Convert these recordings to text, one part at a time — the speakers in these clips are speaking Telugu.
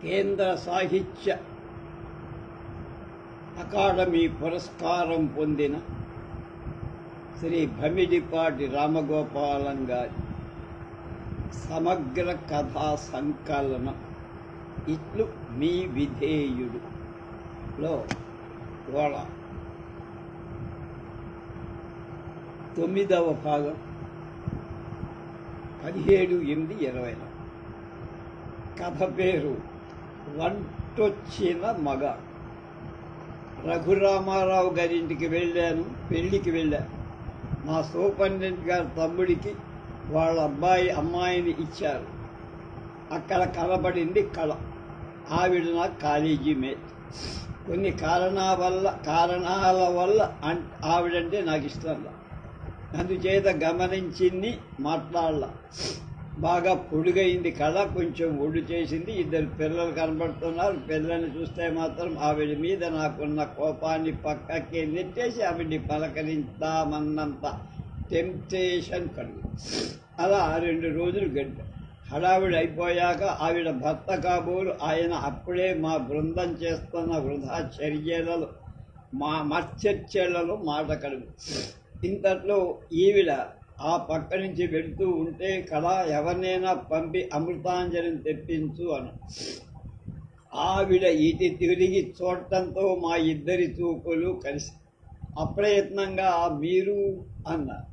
కేంద్ర సాహిత్య అకాడమీ పురస్కారం పొందిన శ్రీ భమిడిపాటి రామగోపాలం గారి సమగ్ర కథా సంకలనం ఇట్లు మీ విధేయుడులో వాళ్ళ 9వ భాగం 17/8/20. కథ పేరు వంటొచ్చిన మగ. రఘురామారావు గారింటికి వెళ్ళాను, పెళ్ళికి వెళ్ళాను. మా సూపరింటెండెంట్ గారి తమ్ముడికి వాళ్ళ అమ్మాయిని ఇచ్చారు. అక్కడ కనబడింది కళ. ఆవిడ నా కాలేజీ మేట్. కొన్ని కారణాల వల్ల ఆవిడంటే నాకు ఇష్టం. అందుచేత గమనించింది, మాట్లాడాల. బాగా పొడుగైంది కళ, కొంచెం ఒళ్ళు చేసింది. 2 పిల్లలు కనబడుతున్నారు. పిల్లల్ని చూస్తే మాత్రం ఆవిడ మీద నాకున్న కోపాన్ని పక్కకి నెట్టేసి ఆవిడ్ని పలకరించామన్నంత టెంప్టేషన్ కలుగు. అలా 2 రోజులు గడిపా. హడావిడి అయిపోయాక ఆవిడ భర్త కాబోలు ఆయన అప్పుడే మా బృందం చేస్తున్న వృధా చర్యలలో మత్సర్చర్యలలో మాట కలుగు. ఇంతట్లో ఈవిడ ఆ పక్క నుంచి వెళుతూ ఉంటే కళ ఎవరినైనా పంపి అమృతాంజనం తెప్పించు అను. ఆవిడ ఇటు తిరిగి చూడటంతో మా ఇద్దరి చూపులు కలిసి అప్రయత్నంగా మీరు అన్నారు.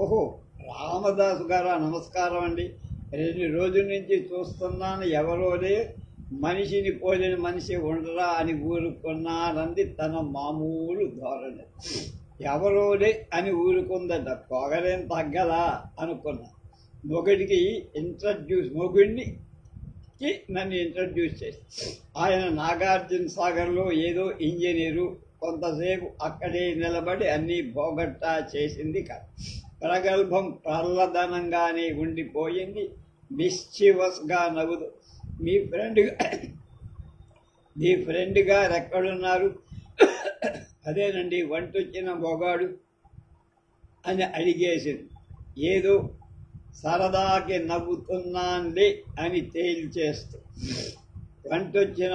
ఓహో, రామదాసు గారా, నమస్కారం అండి. 2 రోజుల నుంచి చూస్తున్నాను, ఎవరోలే మనిషిని పోలిన మనిషి ఉండరా అని ఊరుకున్నానంది తన మామూలు ధోరణి. ఎవరోలే అని ఊరుకుందట. పొగలేం తగ్గలా అనుకున్నా. మొగుడికి నన్ను ఇంట్రడ్యూస్ చేసి ఆయన నాగార్జున సాగర్లో ఏదో ఇంజనీరు. కొంతసేపు అక్కడే నిలబడి అన్నీ పోగొట్టా చేసింది కాదు. ప్రగల్భం ప్రహ్లాదనంగానే ఉండిపోయింది. మిస్చివస్గా నవ్వుదు, మీ ఫ్రెండ్ గారు ఎక్కడున్నారు? అదేనండి, వంటొచ్చిన మొగాడు అని అడిగేసింది. ఏదో సరదాకి నవ్వుతున్నాండి అని తేల్చేస్తూ. వంటొచ్చిన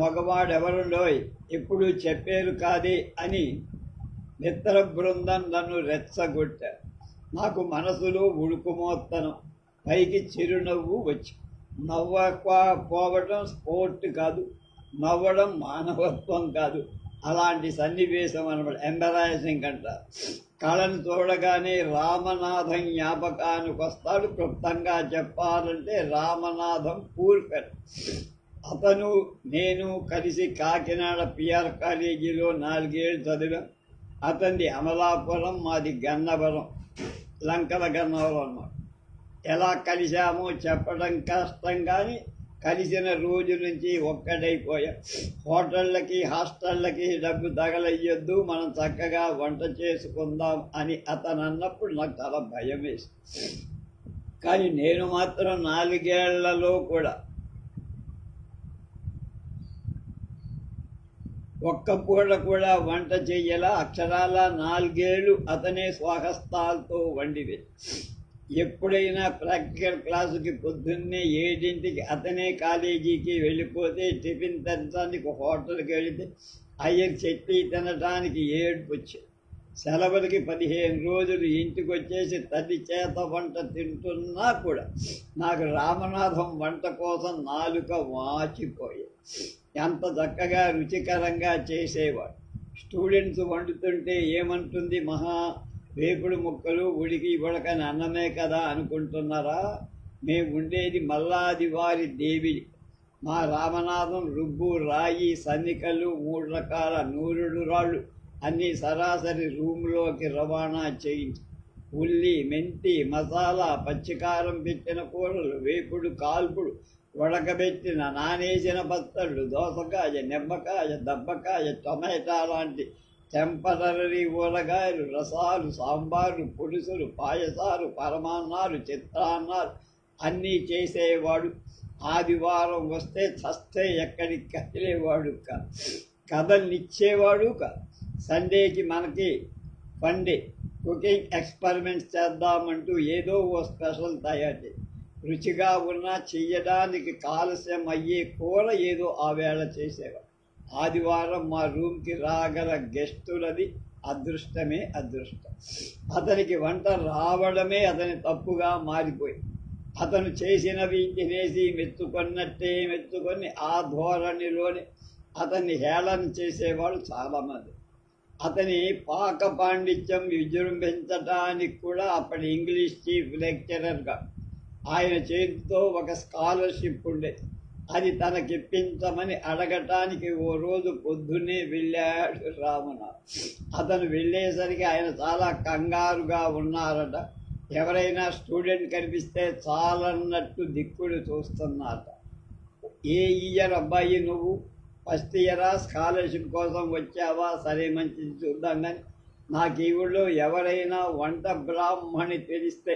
మగవాడెవరుండోయ్, ఎప్పుడు చెప్పేరు కాదే అని మిత్ర బృందం నన్ను రెచ్చగొట్టారు. నాకు మనసులో ఉడుకుమోత్తనం, పైకి చిరునవ్వు వచ్చి. పోవడం స్పోర్ట్ కాదు, నవ్వడం మానవత్వం కాదు. అలాంటి సన్నివేశం అన్నమాట. ఎంబరాసింగ్ అంటారు. కళను చూడగానే రామనాథం జ్ఞాపకానికి వస్తాడు. క్లుప్తంగా చెప్పాలంటే రామనాథం పూర్పెట్. అతను నేను కలిసి కాకినాడ పిఆర్ కాలేజీలో 4 ఏళ్ళు చదివాం. అతనిది అమలాపురం, మాది గన్నవరం, లంకల గన్నవరం అన్నమాట. ఎలా కలిశామో చెప్పడం కష్టం, కానీ కలిసిన రోజు నుంచి ఒక్కడైపోయాం. హోటళ్ళకి హాస్టళ్ళకి డబ్బు తగలయ్యొద్దు, మనం చక్కగా వంట చేసుకుందాం అని అతను అన్నప్పుడు నాకు చాలా భయం వేసి. కానీ నేను మాత్రం 4 ఏళ్లలో కూడా ఒక్క పూట కూడా వంట చెయ్యలా. అక్షరాల 4 ఏళ్ళు అతనే స్వహస్తాలతో వండివే. ఎప్పుడైనా ప్రాక్టికల్ క్లాసుకి పొద్దున్నే 7ంటికి అతనే కాలేజీకి వెళ్ళిపోతే టిఫిన్ తినడానికి హోటల్కి వెళితే అయ్యకి చట్నీ తినడానికి ఏడుపొచ్చి. సెలవులకి 15 రోజులు ఇంటికి వచ్చేసి తల్లి చేత వంట తింటున్నా కూడా నాకు రామనాథం వంట కోసం నాలుక వాచిపోయాయి. ఎంత చక్కగా రుచికరంగా చేసేవాడు. స్టూడెంట్స్ వండుతుంటే ఏమంటుంది, మహా వేపుడు ముక్కలు ఉడకని అన్నమే కదా అనుకుంటున్నారా? మేము ఉండేది మల్లాది వారి దేవిడి. మా రామనాథం రుబ్బు, రాయి, సన్నికలు, 3 రకాల నూరుడు రాళ్ళు అన్నీ సరాసరి రూమ్లోకి రవాణా చేయించి ఉల్లి, మెంతి, మసాలా, పచ్చికారం పెట్టిన కూరలు, వేపుడు, కాల్పుడు, ఉడకబెట్టిన నానేసిన పచ్చళ్ళు, దోసకాయ, నిమ్మకాయ, దబ్బకాయ, టొమాటా లాంటి టెంపరరీ ఊరగాయలు, రసాలు, సాంబార్లు, పులుసులు, పాయసాలు, పరమాన్నాలు, చిత్రాన్నాలు అన్నీ చేసేవాడు. ఆదివారం వస్తే చస్తే ఎక్కడికి కదిలేవాడు కాదు. కథల్నిచ్చేవాడు కాదు. సండేకి మనకి ఫండే కుకింగ్ ఎక్స్పెరిమెంట్స్ చేద్దామంటూ ఏదో ఓ స్పెషల్ తయారు చేసి రుచిగా ఉన్నా చెయ్యడానికి కాలస్యం అయ్యే కూర ఏదో ఆ వేళ చేసేవారు. ఆదివారం మా రూమ్కి రాగల గెస్టులది అదృష్టమే అదృష్టం. అతనికి వంట రావడమే అతని తప్పుగా మారిపోయింది. అతను చేసినవి తినేసి మెచ్చుకున్నట్టే మెచ్చుకొని ఆ ధోరణిలోనే అతన్ని హేళన చేసేవాళ్ళు చాలామంది. అతని పాక పాండిత్యం విజృంభించడానికి కూడా అప్పటి ఇంగ్లీష్ చీఫ్ లెక్చరర్గా ఆయన చేతితో ఒక స్కాలర్షిప్ ఉండేది. అది తనకిప్పించమని అడగటానికి ఓ రోజు పొద్దున్నే వెళ్ళాడు రామనాథ్. అతను వెళ్ళేసరికి ఆయన చాలా కంగారుగా ఉన్నారట. ఎవరైనా స్టూడెంట్ కనిపిస్తే చాలన్నట్టు దిక్కుడు చూస్తున్నారట. ఏ ఇయర్ అబ్బాయి నువ్వు? ఫస్ట్ ఇయరా? స్కాలర్షిప్ కోసం వచ్చావా? సరే మంచిది చూద్దాం. కానీ నాకు ఈ ఊళ్ళో ఎవరైనా వంట బ్రాహ్మణి తెలిస్తే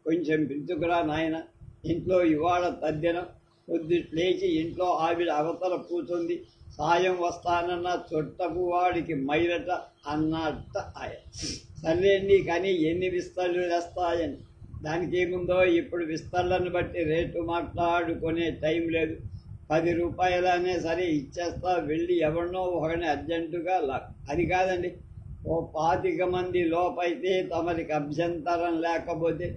కొంచెం పిలుచుకురా నాయన. ఇంట్లో ఇవాళ తద్దినం. పొద్దు లేచి ఇంట్లో ఆవిడ అవతల కూర్చుంది. సాయం వస్తానన్న చుట్టపు వాడికి మైరట అన్నట్ట ఆయన. సర్లేండి, కానీ ఎన్ని విస్తళ్ళు వేస్తాయని. దానికి ఏముందో, ఇప్పుడు విస్తళ్ళను బట్టి రేటు మాట్లాడుకునే టైం లేదు. 10 రూపాయలనే సరే ఇచ్చేస్తా, వెళ్ళి ఎవరినో ఒకని అర్జెంటుగా అది కాదండి, ఓ 25 మంది లోపైతే తమరికి అభ్యంతరం లేకపోతే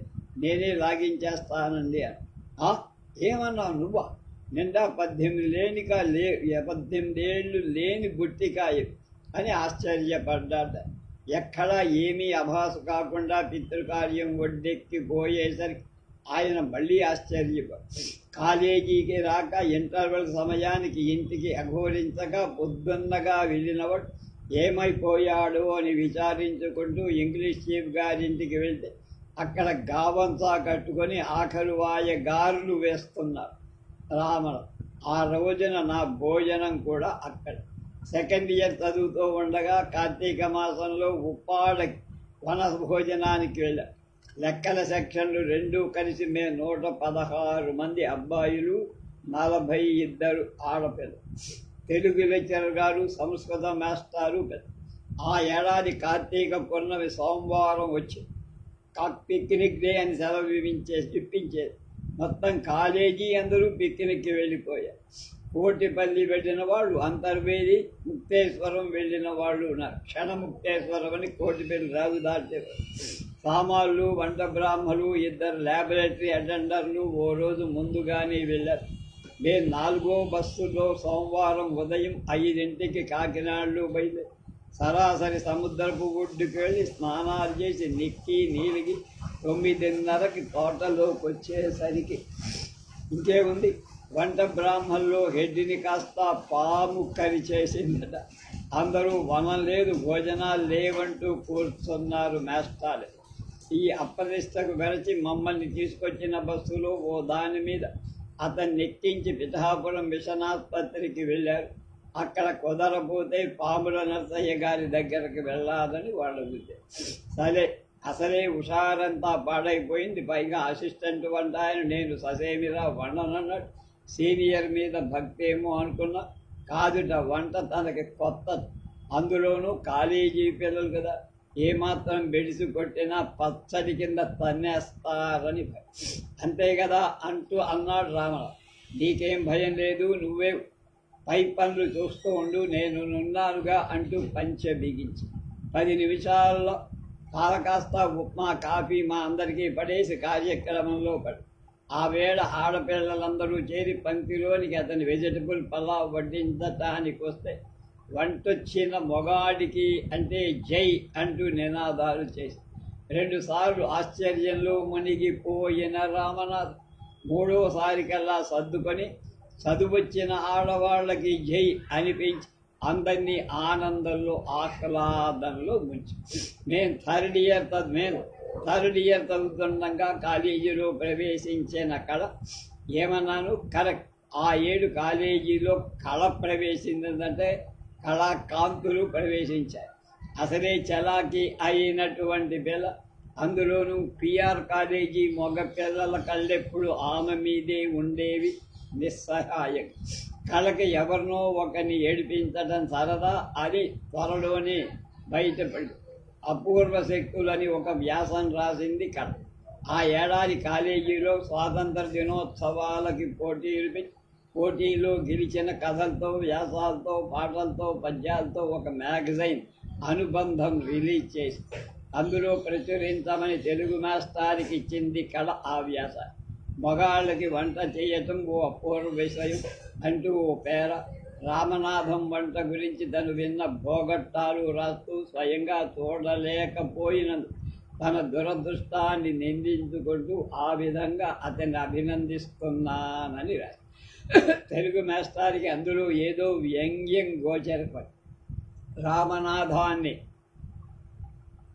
నేనే లాగించేస్తానండి అని. ఏమన్నావు నువ్వా? నిండా 18 ఏళ్ళు లేని బుట్టికాయ అని ఆశ్చర్యపడ్డాడు. ఎక్కడా ఏమీ అభాసు కాకుండా పితృకార్యం ఒడ్డెక్కిపోయేసరికి ఆయన మళ్ళీ ఆశ్చర్యపడు. కాలేజీకి రాక ఇంటర్వెల్ సమయానికి ఇంటికి అఘోరించగా పొద్దున్నగా వెళ్ళినవాడు ఏమైపోయాడు అని విచారించుకుంటూ ఇంగ్లీష్ చీఫ్ గారింటికి వెళ్తే అక్కడ గావంతా కట్టుకొని ఆఖరు వాయ గారులు వేస్తున్నారు రామణ. ఆ రోజున నా భోజనం కూడా అక్కడ. సెకండ్ ఇయర్ చదువుతూ ఉండగా కార్తీక మాసంలో ఉప్పాడ వన భోజనానికి వెళ్ళాం. లెక్కల సెక్షన్లు రెండూ కలిసి మేము 116 మంది అబ్బాయిలు, 42 ఆడపిల్లలు. తెలుగు లెక్చరర్ గారు, సంస్కృత మాస్టారు. ఆ ఏడాది కార్తీక పౌర్ణమి సోమవారం వచ్చి పిక్నిక్ డే అని సెలవు ఇప్పించేది. మొత్తం కాలేజీ అందరూ పిక్నిక్కి వెళ్ళిపోయారు. కోటిపల్లి వెళ్ళిన వాళ్ళు, అంతర్వేది, ముక్తేశ్వరం వెళ్ళిన వాళ్ళు ఉన్నారు. క్షణముక్తేశ్వరం అని కోటిపల్లి రావు దాటేవారు. సామాన్లు, వంట బ్రాహ్మలు, 2 ల్యాబొరేటరీ అటెండర్లు ఓ రోజు ముందుగానే వెళ్ళారు. మేము 4వ బస్సులో సోమవారం ఉదయం 5ంటికి కాకినాడలో బయలుదేరి సరాసరి సముద్రపు ఒడ్డుకి వెళ్ళి స్నానాలు చేసి నిక్కి నీలిగి 9:30కి తోటలోకి వచ్చేసరికి ఇంకేముంది, వంట బ్రాహ్మణుల్లో హెడ్డిని కాస్త పాము కరి చేసిందట. అందరూ వనం లేదు, భోజనాలు లేవంటూ కూర్చున్నారు మాస్టారు. ఈ అప్రదిష్టకు వెరచి మమ్మల్ని తీసుకొచ్చిన బస్సులో ఓ దాని మీద అతన్ని ఎక్కించి పిఠాపురం మిషనాస్పత్రికి వెళ్ళారు. అక్కడ కుదరపోతే పాముల నరసయ్య గారి దగ్గరకు వెళ్ళాలని వాళ్ళ బుద్ధి. సరే, అసలే హుషారంతా పాడైపోయింది. పైగా అసిస్టెంట్ వంట ఆయన, నేను ససేమిరా వండనన్నాడు. సీనియర్ మీద భక్తి ఏమో అనుకున్నా. కాదుట, వంట తనకి కొత్త. అందులోనూ కాలేజీ పిల్లలు కదా, ఏమాత్రం బెడిసి కొట్టినా పచ్చడి కింద తన్నేస్తారని. అంతే కదా అంటూ అన్నాడు రామరావు. నీకేం భయం లేదు, నువ్వే పై పనులు చూస్తూ ఉండు, నేను నున్నానుగా అంటూ పంచె బిగించి 10 నిమిషాల్లో కాస్త ఉప్మా, కాఫీ మా అందరికీ పడేసి కార్యక్రమంలో పడి ఆ వేళ ఆడపిల్లలందరూ చేరి పంక్తిలోనికి అతని వెజిటబుల్ పలావ్ వడ్డించటానికి వస్తే వంటొచ్చిన మొగాడికి అంటే జై అంటూ నినాదాలు చేసి 2 సార్లు ఆశ్చర్యంలో మునిగిపోయిన రామనాథ్ 3వసారికల్లా సర్దుకొని చదువొచ్చిన ఆడవాళ్ళకి జై అనిపించి అందరినీ ఆనందంలో ఆహ్లాదంలో ముంచి మేము థర్డ్ ఇయర్ చదువుతుండగా కాలేజీలో ప్రవేశించిన కళ ఏమన్నాను కరెక్ట్. ఆ 7 కాలేజీలో కళ ప్రవేశించిందంటే కళాకాంతులు ప్రవేశించాయి. అసలే చలాకీ అయినటువంటి పిల్ల, అందులోనూ పిఆర్ కాలేజీ మగ పిల్లల కళ్ళెప్పుడు ఆమె మీదే ఉండేవి. నిస్సహాయం. కళకి ఎవరినో ఒకరిని ఏడిపించడం సరదా, అది త్వరలోనే బయటపడి అపూర్వ శక్తులని ఒక వ్యాసం రాసింది కళ. ఆ ఏడాది కాలేజీలో స్వాతంత్ర దినోత్సవాలకి పోటీలో గెలిచిన కథలతో, వ్యాసాలతో, పాటలతో, పద్యాలతో ఒక మ్యాగజైన్ అనుబంధం రిలీజ్ చేసి అందులో ప్రచురించమని తెలుగు మాస్టారికి ఇచ్చింది కళ ఆ వ్యాస. మగాళ్ళకి వంట చేయటం ఓ అపూర్వ విషయం అంటూ ఓ పేర, రామనాథం వంట గురించి తను విన్న భోగట్టాలు రాస్తూ స్వయంగా చూడలేకపోయినందు తన దురదృష్టాన్ని నిందించుకుంటూ ఆ విధంగా అతన్ని అభినందిస్తున్నానని రాశారు. తెలుగు మాస్టారికి అందులో ఏదో వ్యంగ్యం గోచరపడి రామనాథాన్ని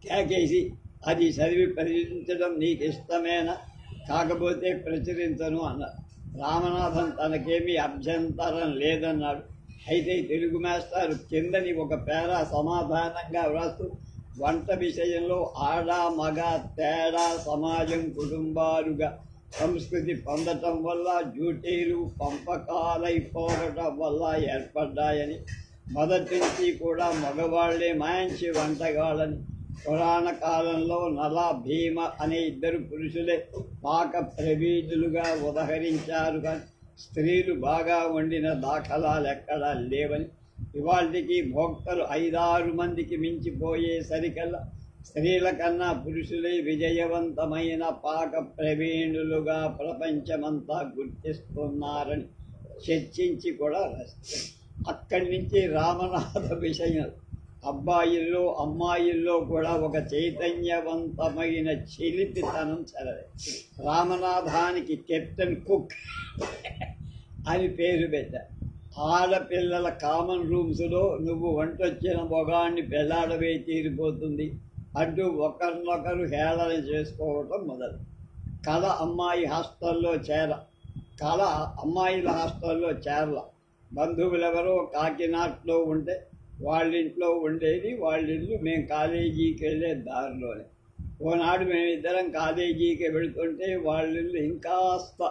కేకేసి, అది చదివి ప్రచురించడం నీకు ఇష్టమేనా, కాకపోతే ప్రచురించను అన్నారు. రామనాథం తనకేమీ అభ్యంతరం లేదన్నాడు. అయితే తెలుగు మాస్టారు కిందని ఒక పేరా సమాధానంగా వ్రాస్తూ, వంట విషయంలో ఆడ మగ తేడా సమాజం కుటుంబాలుగా సంస్కృతి పొందటం వల్ల డ్యూటీలు పంపకాలైపోవటం వల్ల ఏర్పడ్డాయని, మొదటి నుంచి కూడా మగవాళ్లే మంచి వంటగాళ్ళని, పురాణ కాలంలో నల భీమ అనే ఇద్దరు పురుషులే పాక ప్రవీణులుగా ఉదహరించారు కానీ స్త్రీలు బాగా వండిన దాఖలాలు ఎక్కడా లేవని, ఇవాళకి భోక్తలు 5-6 మందికి మించిపోయేసరికల్లా స్త్రీల కన్నా పురుషులే విజయవంతమైన పాక ప్రవీణులుగా ప్రపంచమంతా గుర్తిస్తున్నారని చర్చించి కూడా రాస్తారు. అక్కడి నుంచి రామనాథ విషయం అబ్బాయిల్లో అమ్మాయిల్లో కూడా ఒక చైతన్యవంతమైన చిలిపితనం చదివే. రామనాథానికి కెప్టెన్ కుక్ అని పేరు పెట్టారు. ఆడపిల్లల కామన్ రూమ్స్లో నువ్వు వంటొచ్చిన మొగాన్ని పెళ్ళాడవే తీరిపోతుంది అంటూ ఒకరినొకరు హేళన చేసుకోవటం మొదలు. కళ అమ్మాయిల హాస్టల్లో చేరల. బంధువులెవరో కాకినాడలో ఉంటే వాళ్ళింట్లో ఉండేది. వాళ్ళిల్లు మేము కాలేజీకి వెళ్ళే దారిలోనే. ఓనాడు మేమిద్దరం కాలేజీకి వెళుతుంటే వాళ్ళిల్లు ఇంకాస్త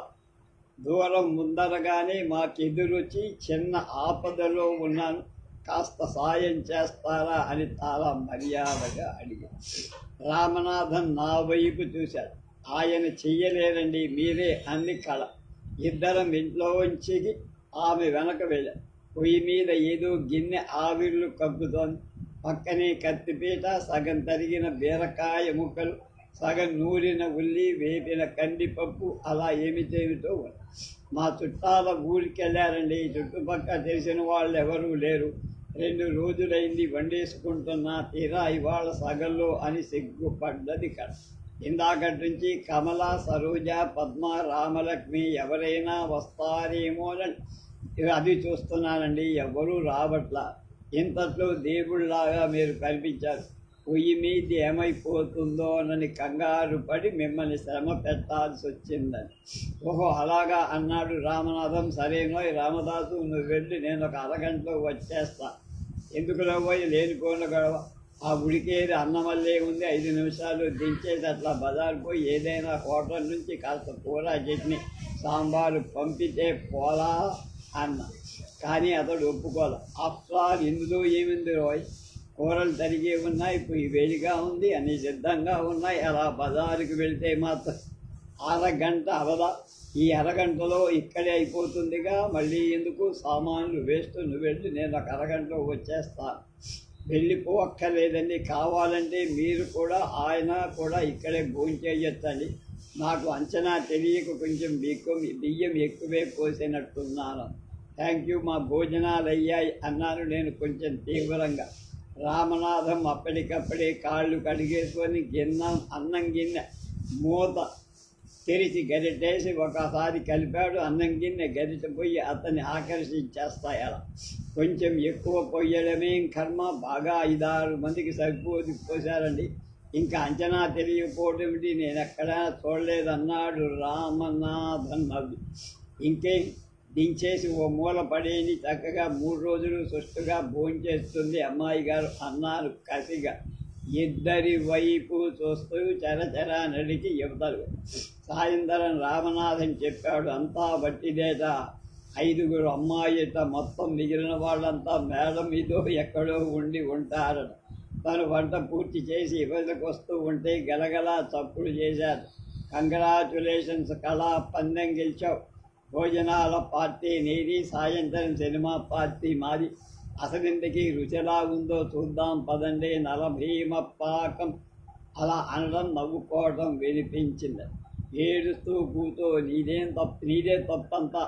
దూరం ముందరగానే మాకెదురొచ్చి, చిన్న ఆపదలో ఉన్నాను, కాస్త సాయం చేస్తారా అని చాలా మర్యాదగా అడిగాడు. రామనాథన్ నా వైపు చూశాడు. ఆయన చెయ్యలేరండి, మీరే అంది కళ. ఇద్దరం ఇంట్లోంచి ఆమె వెనక వెళ్ళాం. పొయ్యి మీద ఏదో గిన్నె ఆవిర్లు కక్కుతోంది. పక్కనే కత్తిపీట, సగం తరిగిన బీరకాయ ముక్కలు, సగం నూరిన ఉల్లి, వేపిన కందిపప్పు, అలా ఏమిటేమిటో. మా చుట్టాల ఊరికి వెళ్ళారండి. చుట్టుపక్కల తెలిసిన వాళ్ళు ఎవరూ లేరు. 2 రోజులైంది వండేసుకుంటున్నా, తీరా ఇవాళ సగంలో అని సిగ్గుపడ్డది కళ. ఇందాకటి నుంచి కమల, సరోజ, పద్మ, రామలక్ష్మి ఎవరైనా వస్తారేమోనని అది చూస్తున్నానండి. ఎవరూ రావట్లా. ఇంతట్లో దేవుళ్లాగా మీరు కనిపించారు. పొయ్యి మీద ఏమైపోతుందో అని కంగారు పడి మిమ్మల్ని శ్రమ పెట్టాల్సి వచ్చిందని. ఓహో అలాగా అన్నాడు రామనాథం. సరేనో రామదాసు, నువ్వు వెళ్ళి నేను ఒక అరగంటలో వచ్చేస్తా. ఎందుకులో పోయి లేనిపోయిన గొడవ. ఆ ఉడికేది అన్నమల్లే ఉంది, 5 నిమిషాలు దించేసి అట్లా బజారు పోయి ఏదైనా హోటల్ నుంచి కాస్త కూర, చట్నీ, సాంబారు పంపితే పోలా అన్న. కానీ అతడు ఒప్పుకోలే. ఆఫ్టర్ ఆల్ ఇందులో ఏమింది రోయ్, కూరలు తరిగే ఉన్నాయి, పొయ్యి వేడిగా ఉంది, అన్నీ సిద్ధంగా ఉన్నాయి. అలా బజారుకి వెళ్తే మాత్రం అరగంట అవదా. ఈ అరగంటలో ఇక్కడే అయిపోతుందిగా, మళ్ళీ ఎందుకు సామాన్లు వేస్ట్, నువ్వు వెళ్ళి నేను ఒక అరగంటలో వచ్చేస్తాను. వెళ్ళిపోక్కర్లేదండి, కావాలంటే మీరు కూడా ఆయన కూడా ఇక్కడే భోంచేయొచ్చండి. నాకు అంచనా తెలియక కొంచెం బియ్యం ఎక్కువే పోసినట్టున్నాను. థ్యాంక్ యూ, మా భోజనాలు అయ్యాయి అన్నాను నేను కొంచెం తీవ్రంగా. రామనాథం అప్పటికప్పుడే కాళ్ళు కడిగేసుకొని అన్నం గిన్నె మూత తెరిచి గరిటేసి ఒకసారి కలిపాడు. అన్నం గిన్నె గరిటపోయి అతన్ని ఆకర్షించేస్తాయి. అలా కొంచెం ఎక్కువ పొయ్యడమేం కర్మ, బాగా 5-6 మందికి సరిపోది పోశారండి. ఇంకా అంచనా తెలియకపోవటమిటి, నేను ఎక్కడా చూడలేదన్నాడు రామనాథన్ నవ్వి. ఇంకే దించేసి ఓ మూల పడేని, చక్కగా 3 రోజులు సుష్టుగా భోంచేస్తుంది అమ్మాయి గారు అన్నారు కసిగా. ఇద్దరి వైపు చూస్తూ చరచర నడిచి యువతలు. సాయంత్రం రామనాథన్ చెప్పాడు, అంతా బట్టిదేట, 5గురు అమ్మాయిట, మొత్తం మిగిలిన వాళ్ళంతా మేడం ఇదో ఎక్కడో ఉండి ఉంటారట. తను వంట పూర్తి చేసి ఇవతకు వస్తూ ఉంటే గలగలా చప్పుడు చేశారు. కంగ్రాచులేషన్స్ కళా, పందెం గెలిచావు. భోజనాల పార్టీ నీది, సాయంత్రం సినిమా పార్టీ మాది. అసలింటికి రుచిలా ఉందో చూద్దాం పదండి, నలభీమ పాకం. అలా అనడం నవ్వుకోవడం వినిపించింది. ఏడుస్తూ కూతో నీదే తప్పంతా,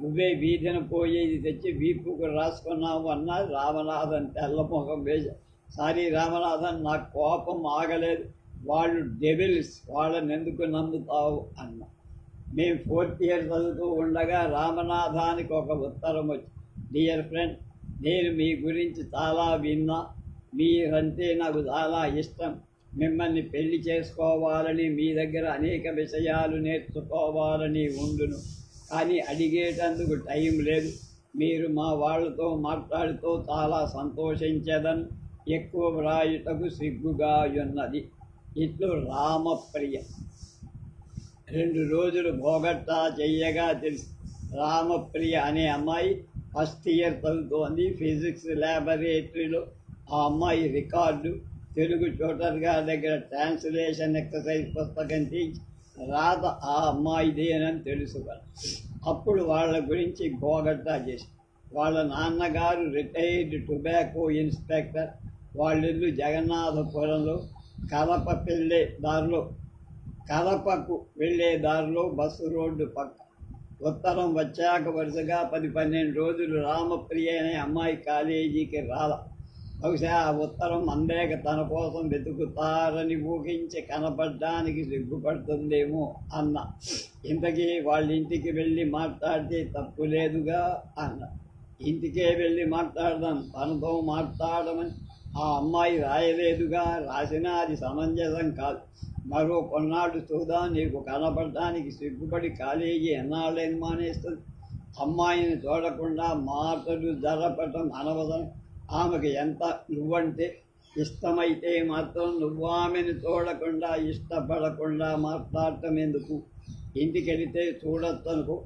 నువ్వే వీధిన పోయేది తెచ్చి వీపుకు రాసుకున్నావు అన్నారు రామనాథన్ తెల్లముఖం వేసి. సారీ రామనాథన్, నా కోపం ఆగలేదు. వాళ్ళు డెవిల్స్, వాళ్ళని ఎందుకు నమ్ముతావు అన్న. మేము 4th year చదువుతూ ఉండగా రామనాథానికి ఒక ఉత్తరం వచ్చి, డియర్ ఫ్రెండ్, నేను మీ గురించి చాలా విన్నా. మీరంటే నాకు చాలా ఇష్టం. మిమ్మల్ని పెళ్లి చేసుకోవాలని, మీ దగ్గర అనేక విషయాలు నేర్చుకోవాలని ఉండును. కానీ అడిగేటందుకు టైం లేదు. మీరు మా వాళ్ళతో మాట్లాడుతూ చాలా సంతోషించేదను. ఎక్కువ వ్రాయుటకు సిగ్గుగా ఉన్నది. ఇట్లు రామప్రియ. 2 రోజులు భోగట్టా చెయ్యగా తెలిసి రామప్రియ అనే అమ్మాయి 1st year చదువుతోంది. ఫిజిక్స్ ల్యాబొరేటరీలో ఆ అమ్మాయి రికార్డు తెలుగు ట్యూటర్ గారి దగ్గర ట్రాన్స్లేషన్ ఎక్సర్సైజ్ పుస్తకం తీసి రాత ఆ అమ్మాయిదేనని తెలుసుకోవాలి. అప్పుడు వాళ్ళ గురించి భోగట్టా చేసి, వాళ్ళ నాన్నగారు రిటైర్డ్ టొబాకో ఇన్స్పెక్టర్. వాళ్ళిల్లు జగన్నాథపురంలో. కడపకు వెళ్ళే దారిలో బస్సు రోడ్డు పక్క. ఉత్తరం వచ్చాక వరుసగా 10-12 రోజులు రామప్రియ అనే అమ్మాయి కాలేజీకి రాల. బహుశా ఆ ఉత్తరం అందేక తన కోసం వెతుకుతారని ఊహించి కనపడడానికి సిగ్గుపడుతుందేమో అన్న. ఇంతకీ వాళ్ళ ఇంటికి వెళ్ళి మాట్లాడితే తప్పు లేదుగా అన్న. ఇంటికే వెళ్ళి మాట్లాడదాం, తనతో మాట్లాడమని ఆ అమ్మాయి రాయలేదుగా. రాసినా అది సమంజసం కాదు. మరో కొన్నాళ్ళు చూద్దాం, నీకు కనపడటానికి సిగ్గుపడి కాలేజీ ఎన్నాళ్ళని మానేస్తుంది. అమ్మాయిని చూడకుండా మాటలు జరపటం అనవసరం. ఆమెకు ఎంత నువ్వంటే ఇష్టమైతే మాత్రం నువ్వు ఆమెను చూడకుండా, ఇష్టపడకుండా మాట్లాడటం ఎందుకు? ఇంటికి వెళితే చూడొచ్చు అనుకో.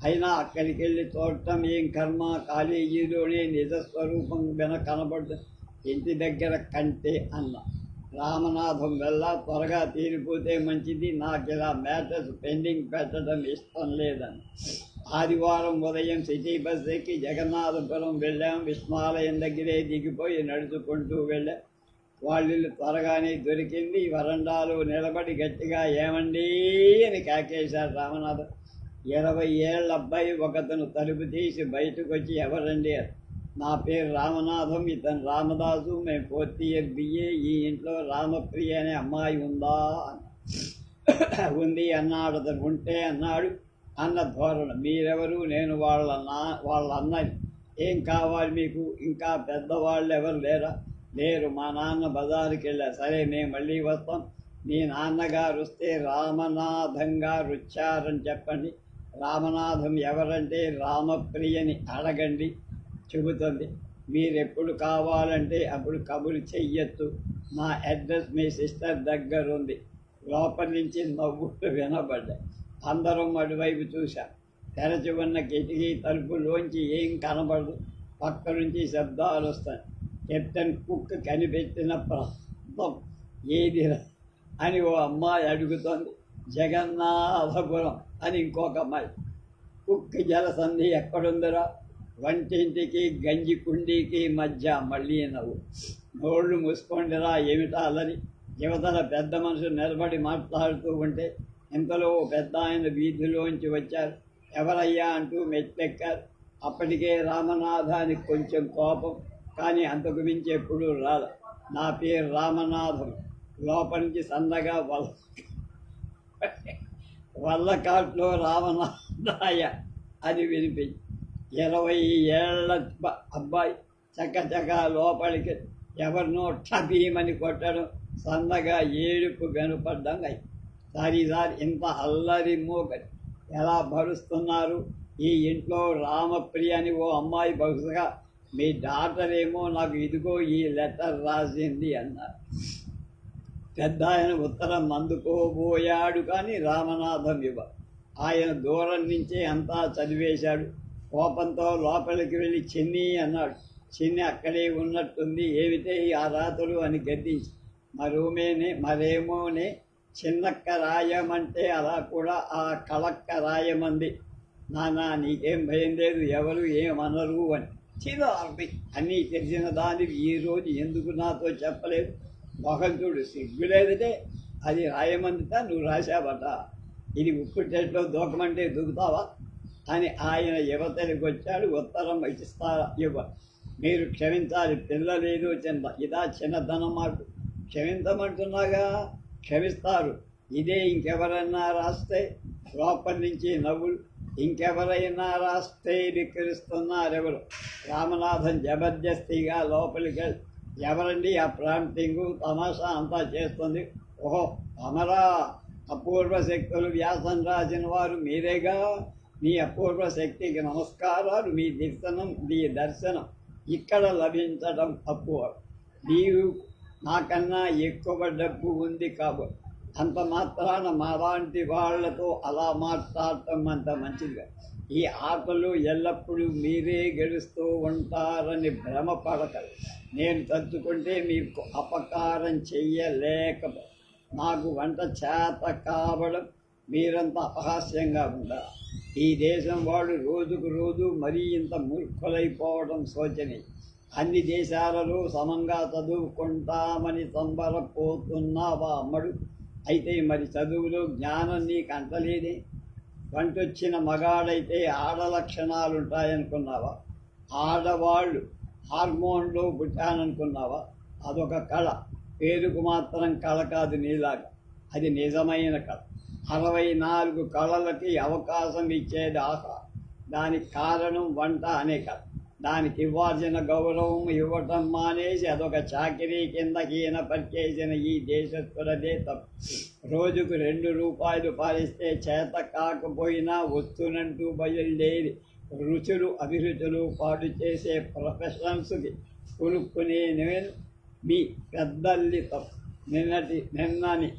అయినా అక్కడికి వెళ్ళి చూడటం ఏం కర్మ? కాలేజీలోనే నిజస్వరూపం కనపడుతుంది ఇంటి దగ్గర కంటే అన్న. రామనాథం వెళ్ళ, త్వరగా తీరిపోతే మంచిది. నాకు ఇలా మ్యాటర్స్ పెండింగ్ పెట్టడం ఇష్టం లేదని. ఆదివారం ఉదయం సిటీ బస్ ఎక్కి జగన్నాథపురం వెళ్ళాం. విష్ణాలయం దగ్గరే దిగిపోయి నడుచుకుంటూ వెళ్ళాం. వాళ్ళు త్వరగానే దొరికింది. వరండాలో నిలబడి గట్టిగా ఏమండి అని కేకేశారు రామనాథం. 20 ఏళ్ల అబ్బాయి ఒకతను తలుపు తీసి బయటకు వచ్చి, ఎవరండి? నా పేరు రామనాథం, ఇతను రామదాసు, మేము 4th year BA. ఈ ఇంట్లో రామప్రియ అనే అమ్మాయి ఉందా? ఉంది అన్నాడు అతను. ఉంటే అన్నాడు అన్న ధోరణ. మీరెవరు? నేను వాళ్ళ అన్నని. ఏం కావాలి మీకు? ఇంకా పెద్దవాళ్ళు ఎవరు లేరా? లేరు, మా నాన్న బజారుకి వెళ్ళారు. సరే, మేము మళ్ళీ వస్తాం. మీ నాన్నగారు వస్తే రామనాథం గారు వచ్చారని చెప్పండి. రామనాథం ఎవరంటే రామప్రియని అడగండి, చెబుతుంది. మీరెప్పుడు కావాలంటే అప్పుడు కబురు చెయ్యొచ్చు. నా అడ్రస్ మీ సిస్టర్ దగ్గర ఉంది. లోపల నుంచి నవ్వులు వినబడ్డాయి. అందరం అటువైపు చూశాం. తెరచి ఉన్న కిటికీ తలుపులోంచి ఏం కనబడదు. పక్క నుంచి శబ్దాలు వస్తాయి. కెప్టెన్ కుక్ కనిపెట్టిన ప్రాంతం ఏదిరా అని ఓ అమ్మాయి అడుగుతోంది. జగన్నాథపురం అని ఇంకొక అమ్మాయి. కుక్ జలసంధి ఎక్కడుందిరా? వంటింటికి గంజి కుండీకి మధ్య. మళ్ళీ నవ్వు. నోళ్ళు మూసుకోండిరా, ఏమిటా అలని. యువతల పెద్ద మనుషులు నిలబడి మాట్లాడుతూ ఉంటే ఇంతలో పెద్ద ఆయన వీధిలోంచి వచ్చారు. ఎవరయ్యా అంటూ మెట్లెక్కారు. అప్పటికే రామనాథానికి కొంచెం కోపం, కానీ అంతకు మించి ఎప్పుడూ రాల. నా పేరు రామనాథం. లోపల నుంచి సన్నగా వల్లకాట్లో రామనాథాయ అని వినిపించి 20 ఏళ్ల అబ్బాయి చక్కచక్క లోపలికి ఎవరినో టబీమని కొట్టడం, సన్నగా ఏడుపు వినపడ్డం అయి. సారీ ఇంత అల్లరి మోగది ఎలా భరుస్తున్నారు? ఈ ఇంట్లో రామప్రియ అని ఓ అమ్మాయి, బహుశా మీ డాక్టర్ ఏమో, నాకు ఇదిగో ఈ లెటర్ రాసింది అన్నారు. పెద్ద ఆయన ఉత్తరం అందుకోబోయాడు, కానీ రామనాథం ఇవ్వ. ఆయన దూరం నుంచే అంతా చదివేశాడు. కోపంతో లోపలికి వెళ్ళి చిన్ని అన్నాడు. చిన్ని అక్కడే ఉన్నట్టుంది. ఏమిటే ఆ రాతలు అని గద్దించి, మరేమోనే చిన్నక్క రాయమంటే అలా కూడా ఆ కళక్క రాయమంది. నాన్న నీకేం భయం లేదు, ఎవరు ఏమనరు అని. చిరార్ది అన్నీ తెలిసిన దానివి ఈరోజు ఎందుకు నాతో చెప్పలేదు? మొహం చూడు, సిగ్గులేదంటే అది రాయమందితా నువ్వు రాశావట. ఇది ఉప్పు టెట్లో దూకమంటే దూకుతావా అని ఆయన యువతలకు వచ్చాడు. ఉత్తరం ఇస్తారా? ఇవ్వ. మీరు క్షమించాలి, పిల్లలేదో చిన్న ఇదా చిన్నతనం మాట. క్షమించమంటున్నాగా, క్షమిస్తారు. ఇదే ఇంకెవరన్నా రాస్తే లోపల నుంచి నవ్వులు. ఇంకెవరైనా రాస్తే విక్రిస్తున్నారెవరు? రామనాథన్ జబర్దస్తిగా లోపలికి వెళ్ళి, ఎవరండి ఆ ప్రాంప్టింగు తమాషా అంతా చేస్తుంది? ఓహో అమరా, అపూర్వ శక్తులు వ్యాసం రాసిన వారు మీరేగా. మీ అపూర్వ శక్తికి నమస్కారాలు. మీ దర్శనం ఇక్కడ లభించడం అపూర్వం. మీరు నాకన్నా ఎక్కువ డబ్బు ఉంది కాబట్టి అంత మాత్రాన మాలాంటి వాళ్లతో అలా మాట్లాడటం అంత మంచిదిగా. ఈ ఆటలు ఎల్లప్పుడూ మీరే గెలుస్తూ ఉంటారని భ్రమపడతారు. నేను తలుచుకుంటే మీకు అపకారం చెయ్యలేకపో. నాకు వంట చేత కావడం మీరంత అపహాస్యంగా ఉండాలి. ఈ దేశం వాళ్ళు రోజుకు రోజు మరీ ఇంత మూర్ఖులైపోవడం శోచనీయం. అన్ని దేశాలలో సమంగా చదువుకుంటామని సంబరపోతున్నావా అమ్మడు? అయితే మరి చదువులో జ్ఞానం నీకు అంటలేదే? వంటొచ్చిన మగాడైతే ఆడ లక్షణాలు ఉంటాయనుకున్నావా? ఆడవాళ్ళు హార్మోన్లో పుట్టాననుకున్నావా? అదొక కళ, పేరుకు మాత్రం కళ కాదు నీలాగా. అది నిజమైన కళ. 64 కళలకి అవకాశం ఇచ్చేది ఆహారం. దానికి కారణం వంట అనే కళ. దానికి ఇవ్వాల్సిన గౌరవం ఇవ్వటం మానేసి అదొక చాకిరీ కిందకి ఈనపరిచేసిన ఈ దేశస్తులదే తప్పు. రోజుకు 2 రూపాయలు పాలిస్తే చేత కాకపోయినా వస్తునంటూ బయలుదేరి రుచులు అభిరుచులు పాడు చేసే ప్రొఫెషనల్స్కి కొనుక్కునే నేను మీ పెద్దల్లి తప్పు. నిన్నని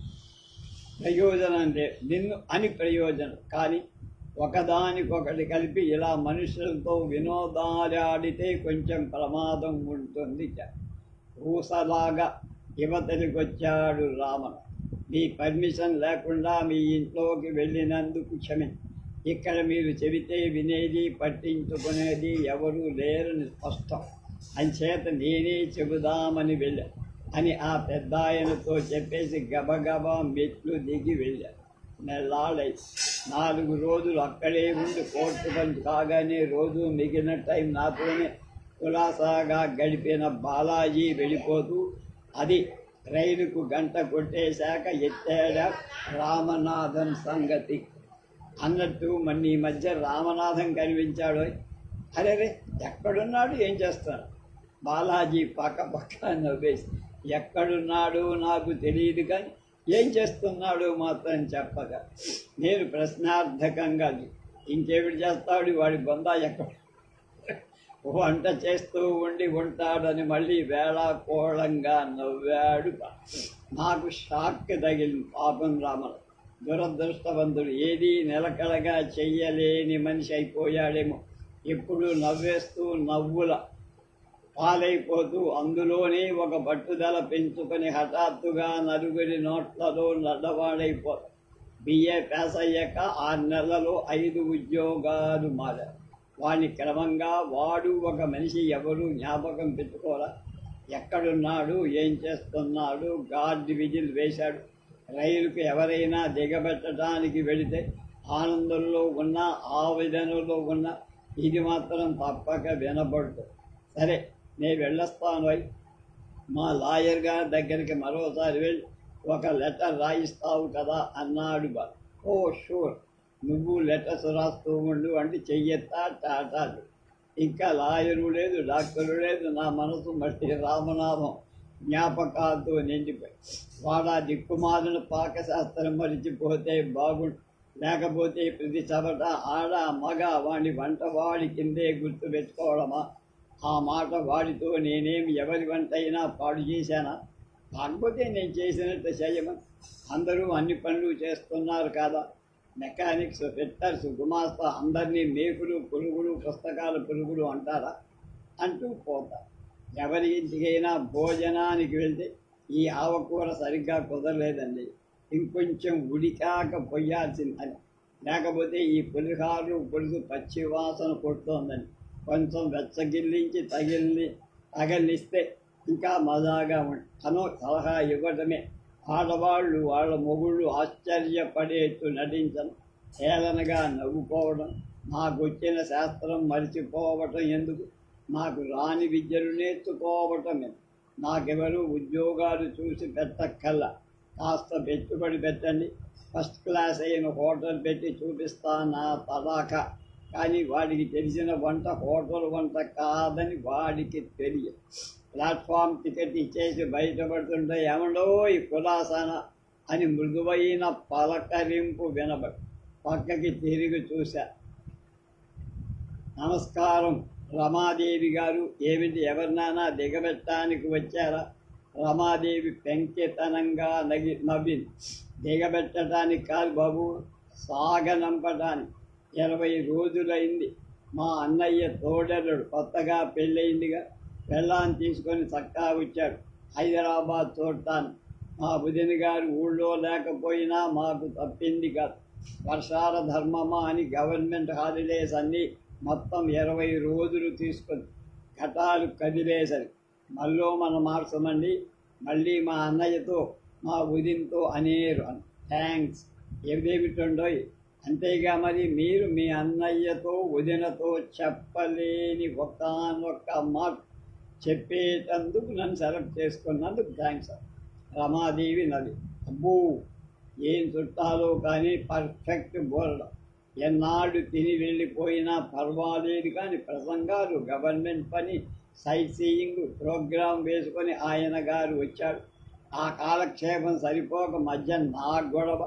ప్రయోజనం లేదు, నిన్ను అని ప్రయోజనం. కానీ ఒకదానికొకటి కలిపి ఇలా మనుషులతో వినోదాలాడితే కొంచెం ప్రమాదం ఉంటుంది. ఊసలాగా యువతలికొచ్చాడు రామన్. మీ పర్మిషన్ లేకుండా మీ ఇంట్లోకి వెళ్ళినందుకు క్షమించి. ఇక్కడ మీరు చెబితే వినేది పట్టించుకునేది ఎవరూ లేరని స్పష్టం. అంచేత నేనే చెబుదామని వెళ్ళా అని ఆ పెద్ద ఆయనతో చెప్పేసి గబగబా మెట్లు దిగి వెళ్ళా. నెల్లాళ్ళై 4 రోజులు అక్కడే ఉండి కోర్టు పని కాగానే రోజు మిగిలిన టైం నాతోనే కులాసాగా గడిపిన బాలాజీ వెళ్ళిపోతూ అది రైలుకు గంట కొట్టేశాక ఎత్తాడా రామనాథన్ సంగతి. అన్నట్టు మన ఈ మధ్య రామనాథన్ కనిపించాడు. అరే ఎక్కడున్నాడు, ఏం చేస్తాడు? బాలాజీ పక్క నవ్వేసి, ఎక్కడున్నాడో నాకు తెలియదు కానీ ఏం చేస్తున్నాడో మాత్రం చెప్పగా నేను ప్రశ్నార్థకంగా, ఇంకేమిటి చేస్తాడు వాడి బొందా, ఎక్కడ వంట చేస్తూ ఉండి ఉంటాడని మళ్ళీ వేళాకోళంగా నవ్వాడు. నాకు షాక్ తగిలింది. పాపం రామన్ దురదృష్టవంతుడు, ఏదీ నిలకడగా చెయ్యలేని మనిషి అయిపోయాడేమో. ఎప్పుడు నవ్వేస్తూ నవ్వుల పాలైపోతూ అందులోనే ఒక పట్టుదల పెంచుకొని హఠాత్తుగా నలుగురి నోట్లలో నడ్డవాడైపోతాడు. బిఏ పాస్ అయ్యాక 6 నెలలలో 5 ఉద్యోగాలు మారారు. వాడిని క్రమంగా వాడు ఒక మనిషి ఎవరు జ్ఞాపకం పెట్టుకోరా. ఎక్కడున్నాడు, ఏం చేస్తున్నాడు? గార్డ్ విజిల్ వేశాడు. రైలుకు ఎవరైనా దిగబెట్టడానికి వెళితే ఆనందంలో ఉన్న ఆవేదనలో ఉన్న ఇది మాత్రం తప్పక వినబడుతుంది. సరే నేను వెళ్ళొస్తాను. మా లాయర్ గారి దగ్గరికి మరోసారి వెళ్ళి ఒక లెటర్ రాయిస్తావు కదా అన్నాడు. ఓ షూర్, నువ్వు లెటర్స్ రాస్తూ ఉండు అంటే చెయ్యెత్తా టాటాలు. ఇంకా లాయరు లేదు, డాక్టరు లేదు. నా మనసు మట్టి రామనాథం జ్ఞాపకాలతో నిండిపోయి వాడా దిక్కుమాలిన పాకశాస్త్రం మరిచిపోతే బాగుండు. లేకపోతే ప్రతి చవట ఆడ మగ వాడి వంట వాడి కిందే గుర్తు పెట్టుకోవడమా? ఆ మాట వాడితో నేనేమి ఎవరి వంట అయినా పాడు చేశానా? కాకపోతే నేను చేసినట్టు చేయమని. అందరూ అన్ని పనులు చేస్తున్నారు కదా. మెకానిక్స్, ఫిట్టర్స్, గుమాస్తా అందరినీ మేకులు పురుగులు పుస్తకాల పురుగులు అంటారా అంటూ పోతారు. ఎవరి ఇంటికైనా భోజనానికి వెళ్తే ఈ ఆవకూర సరిగ్గా కుదరలేదండి, ఇంకొంచెం ఉడికాక పొయ్యాల్సిందని, లేకపోతే ఈ పులుసు పచ్చి వాసన కొడుతోందని కొంచెం వెచ్చగిల్లించి తగిలిస్తే ఇంకా మజాగా సలహా ఇవ్వటమే. ఆడవాళ్ళు వాళ్ళ మొగుళ్ళు ఆశ్చర్యపడేట్టు నటించడం, హేళనగా నవ్వుకోవడం, నాకొచ్చిన శాస్త్రం మరిచిపోవటం ఎందుకు, నాకు రాని విద్యలు నేర్చుకోవటం ఎందుకు, నాకెవరు ఉద్యోగాలు చూసి పెట్టక్కల్లా, కాస్త పెట్టుబడి పెట్టండి, ఫస్ట్ క్లాస్ అయిన హోటల్ పెట్టి చూపిస్తానా తడాక. కానీ వాడికి తెలిసిన వంట హోటల్ వంట కాదని వాడికి తెలియదు. ప్లాట్ఫామ్ టికెట్ ఇచ్చేసి బయటపడుతుంటే ఏమండో ఈ కులాసాన అని మృదువైన పలకరింపు వినబడి పక్కకి తిరిగి చూశా. నమస్కారం రమాదేవి గారు, ఏమిటి ఎవరినైనా దిగబెట్టడానికి వచ్చారా? రమాదేవి పెంకితనంగా నవ్వింది. దిగబెట్టడానికి కాదు బాబు, సాగనంపడానికి. 20 రోజులైంది. మా అన్నయ్య తోడరుడు కొత్తగా పెళ్ళయిందిగా, పెళ్ళాన్ని తీసుకొని చక్కా వచ్చాడు హైదరాబాద్ చూడటానికి. మా బుధిని గారు ఊళ్ళో లేకపోయినా మాకు తప్పింది కాదు. వర్షాల ధర్మమా అని గవర్నమెంట్ హాలిడేస్ అన్నీ మొత్తం 20 రోజులు తీసుకొని ఘటాలు కదిలేసరి మన మార్చమండి, మళ్ళీ మా అన్నయ్యతో మా ఉదిన్తో అనేరు అని. థ్యాంక్స్ ఏమిటండోయ్. అంతేగా మరి మీరు మీ అన్నయ్యతో ఉదినతో చెప్పలేని ఒక్కనొక్క మాట చెప్పేటందుకు నన్ను సెలెక్ట్ చేసుకున్నందుకు థ్యాంక్స్. రమాదేవి నది. అబ్బో ఏం చుట్టాలో కానీ పర్ఫెక్ట్ బోర్డ. ఎన్నాళ్ళు తిని వెళ్ళిపోయినా పర్వాలేదు కానీ ప్రసంగాలు, గవర్నమెంట్ పని, సైట్ సీయింగ్ ప్రోగ్రాం వేసుకొని ఆయన గారు వచ్చాడు. ఆ కాలక్షేపం సరిపోక మధ్య నా గొడవ.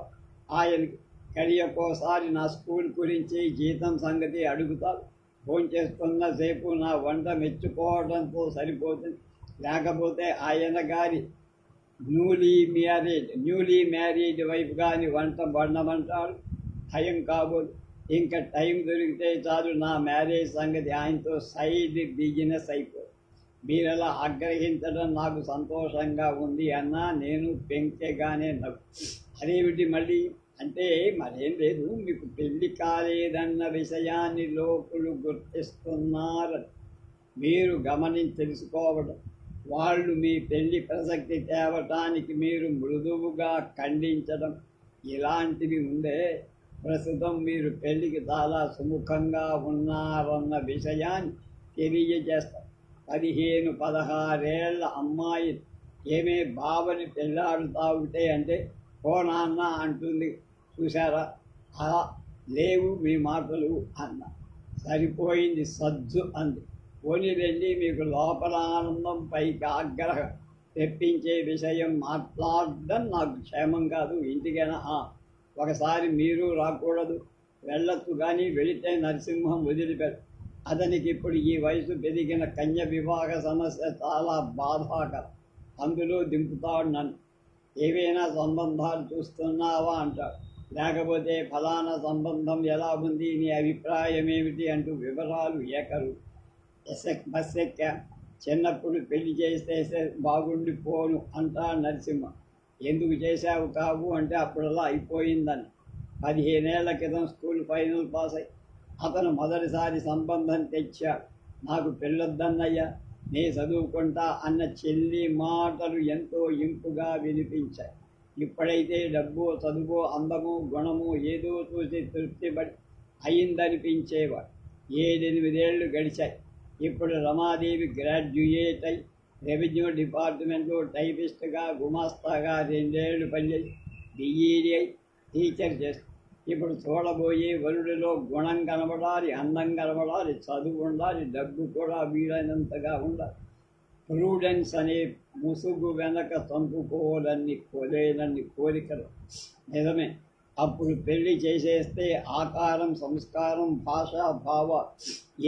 ఆయనకి కడియకోసారి నా స్కూల్ గురించి జీతం సంగతి అడుగుతారు. ఫోన్ చేస్తున్న సేపు నా వంట మెచ్చుకోవడంతో సరిపోతుంది. లేకపోతే ఆయన గారి న్యూలీ మ్యారీడ్ వైఫ్ గాని వంట వండమంటాడు. టైం కాబోదు. ఇంకా టైం దొరికితే చాలు నా మ్యారేజ్ సంగతి ఆయనతో సైడ్ బిజినెస్ అయిపోదు. మీరలా ఆగ్రహించడం నాకు సంతోషంగా ఉంది అన్నా నేను పెంకెగానే నవ్వు. అదేమిటి మళ్ళీ అంటే మరేం లేదు, మీకు పెళ్లి కాలేదన్న విషయాన్ని లోకులు గుర్తిస్తున్నారు. మీరు తెలుసుకోవడం, వాళ్ళు మీ పెళ్లి ప్రసక్తి తేవటానికి మీరు మృదువుగా ఖండించడం, ఇలాంటివి ఉండే. ప్రస్తుతం మీరు పెళ్లికి చాలా సుముఖంగా ఉన్నారన్న విషయాన్ని తెలియజేస్తారు. 15-16 ఏళ్ల అమ్మాయి ఏమే బావని పెళ్ళాడుతావుటే అంటే ఓ నాన్న అంటుంది. చూసారా, అలా లేవు మీ మాటలు అన్న. సరిపోయింది సజ్జు అంది. పోనీలండి, మీకు లోపల ఆనందం పైకి ఆగ్రహం తెప్పించే విషయం మాట్లాడడం నాకు క్షేమం కాదు. ఇంటికైనా ఒకసారి మీరు రాకూడదు, వెళ్ళొచ్చు కానీ వెళితే నరసింహం వదిలిపెట్టు. అతనికి ఇప్పుడు ఈ వయసు పెరిగిన కన్య వివాహ సమస్య చాలా బాధాకరం. అందులో దింపుతాడు నన్ను. ఏవైనా సంబంధాలు చూస్తున్నావా అంటాడు. లేకపోతే ఫలానా సంబంధం ఎలా ఉంది, నీ అభిప్రాయం ఏమిటి అంటూ వివరాలు ఏకరు. బస్ ఎక్కా. చిన్నప్పుడు పెళ్లి చేస్తే బాగుండిపోను అంటా నరసింహ. ఎందుకు చేశావు కావు అంటే అప్పుడలా అయిపోయిందని. 15 ఏళ్ల క్రితం స్కూల్ ఫైనల్ పాస్ అయ్యి అతను మొదటిసారి సంబంధం తెచ్చాడు. నాకు పెళ్ళొద్దన్నయ్యా, నే చదువుకుంటా అన్న చెల్లి మాటలు ఎంతో ఇంపుగా వినిపించాయి. ఇప్పుడైతే డబ్బు, చదువు, అందము, గుణము ఏదో చూసి తృప్తిపడి అయిందనిపించేవాడు. 7-8 ఏళ్ళు గడిచాయి. ఇప్పుడు రమాదేవి గ్రాడ్యుయేట్ అయి రెవెన్యూ డిపార్ట్మెంట్లో టైపిస్ట్గా, గుమాస్తాగా 2 ఏళ్ళు పనిచేసి బిఈడి అయి టీచర్ చేస్తుంది. ఇప్పుడు చూడబోయే వరుడిలో గుణం కనబడాలి, అందం కనబడాలి, చదువు ఉండాలి, డబ్బు కూడా వీలైనంతగా ఉండాలి. ప్రూడెన్స్ అనే ముసుగు వెనక చంపుకోవాలని కోలేనన్ని కోరికలు నిజమే. అప్పుడు పెళ్లి చేసేస్తే ఆకారం, సంస్కారం, భాష, భావ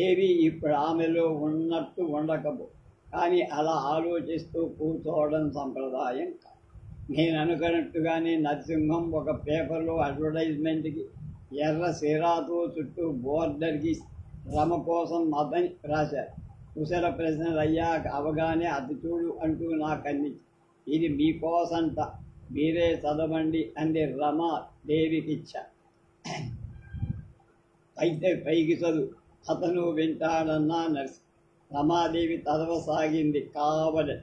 ఏవి ఇప్పుడు ఆమెలో ఉన్నట్టు ఉండకపో. కానీ అలా ఆలోచిస్తూ కూర్చోవడం సంప్రదాయం కాదు. నేను అనుకున్నట్టుగానే నరసింహం ఒక పేపర్లో అడ్వర్టైజ్మెంట్కి ఎర్ర సిరాతో చుట్టూ బోర్డర్కి రమ కోసం మతని రాశారు. కుశల ప్రశ్నలు అయ్యాక అవగానే అది చూడు అంటూ నాకు అందించి, ఇది మీకోసంట, మీరే చదవండి అంది రమా దేవికిచ్చ. అయితే పైకి చదువు, అతను వింటాడన్నా నర్సి. రమాదేవి చదవసాగింది. కావలి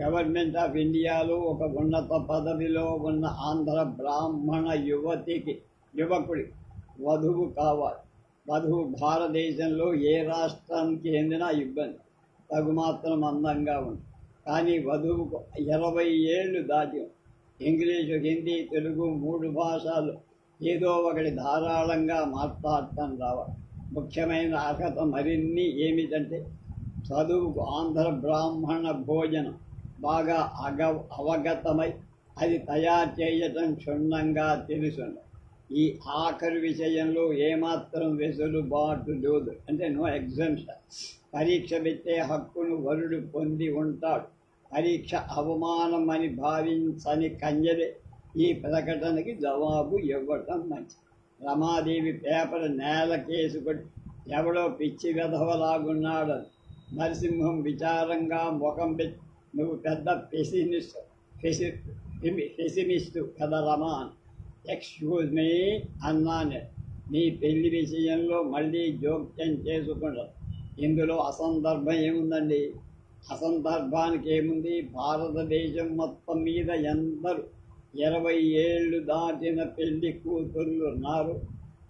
గవర్నమెంట్ ఆఫ్ ఇండియాలో ఒక ఉన్నత పదవిలో ఉన్న ఆంధ్ర బ్రాహ్మణ యువకుడి వధువు కావాలి. వధువు భారతదేశంలో ఏ రాష్ట్రానికి చెందిన ఇబ్బంది, తగుమాత్రం అందంగా ఉంది. కానీ వధువుకు 20 ఏళ్ళు దాటి ఇంగ్లీషు, హిందీ, తెలుగు 3 భాషలు ఏదో ఒకటి ధారాళంగా మాట్లాడటం రావాలి. ముఖ్యమైన అర్హత మరిన్ని ఏమిటంటే చదువుకు ఆంధ్ర బ్రాహ్మణ భోజనం బాగా అవగతమై అది తయారు చేయటం క్షుణ్ణంగా తెలుసుండ. ఈ ఆఖరి విషయంలో ఏమాత్రం వెసులుబాటు లేదు, అంటే నో ఎగ్జామ్షన్. పరీక్ష పెట్టే హక్కును వరుడు పొంది ఉంటాడు. పరీక్ష అవమానం అని భావించని కన్యలే ఈ ప్రకటనకి జవాబు ఇవ్వటం మంచిది. రమాదేవి పేపర్ నేలకేసుకొని ఎవడో పిచ్చి వెధవలాగున్నాడని నరసింహం విచారంగా ముఖం పెట్టి, నువ్వు పెద్ద పెసిమిస్టు కదా రమా. ఎక్స్క్యూజ్ మీ అన్నాను. నీ పెళ్లి విషయంలో మళ్ళీ జోక్యం చేసుకుంటారు. ఇందులో అసందర్భం ఏముందండి? అసందర్భానికి ఏముంది? భారతదేశం మొత్తం మీద ఎందరు 20 ఏళ్ళు దాటిన పెళ్లి కూతుర్లు ఉన్నారు.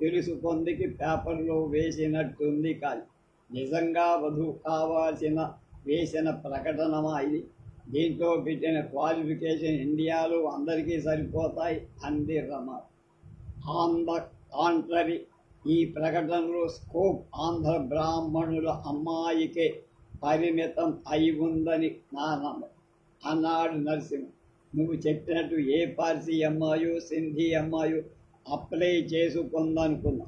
తెలుసుకొందికి పేపర్లో వేసినట్టుంది. కానీ నిజంగా వధువు కావాల్సిన వేసిన ప్రకటనమా ఇది? దీంట్లో పెట్టిన క్వాలిఫికేషన్ ఇండియాలో అందరికీ సరిపోతాయి అంది రమ. ఆన్ ద కాంట్రరీ, ఈ ప్రకటనలో స్కోప్ ఆంధ్ర బ్రాహ్మణుల అమ్మాయికే పరిమితం అయి ఉందని నా నమ్మకం అన్నాడు నరసింహ. నువ్వు చెప్పినట్టు ఏ పార్సీ అమ్మాయో సింధీ అమ్మాయో అప్లై చేసుకుందనుకున్నా.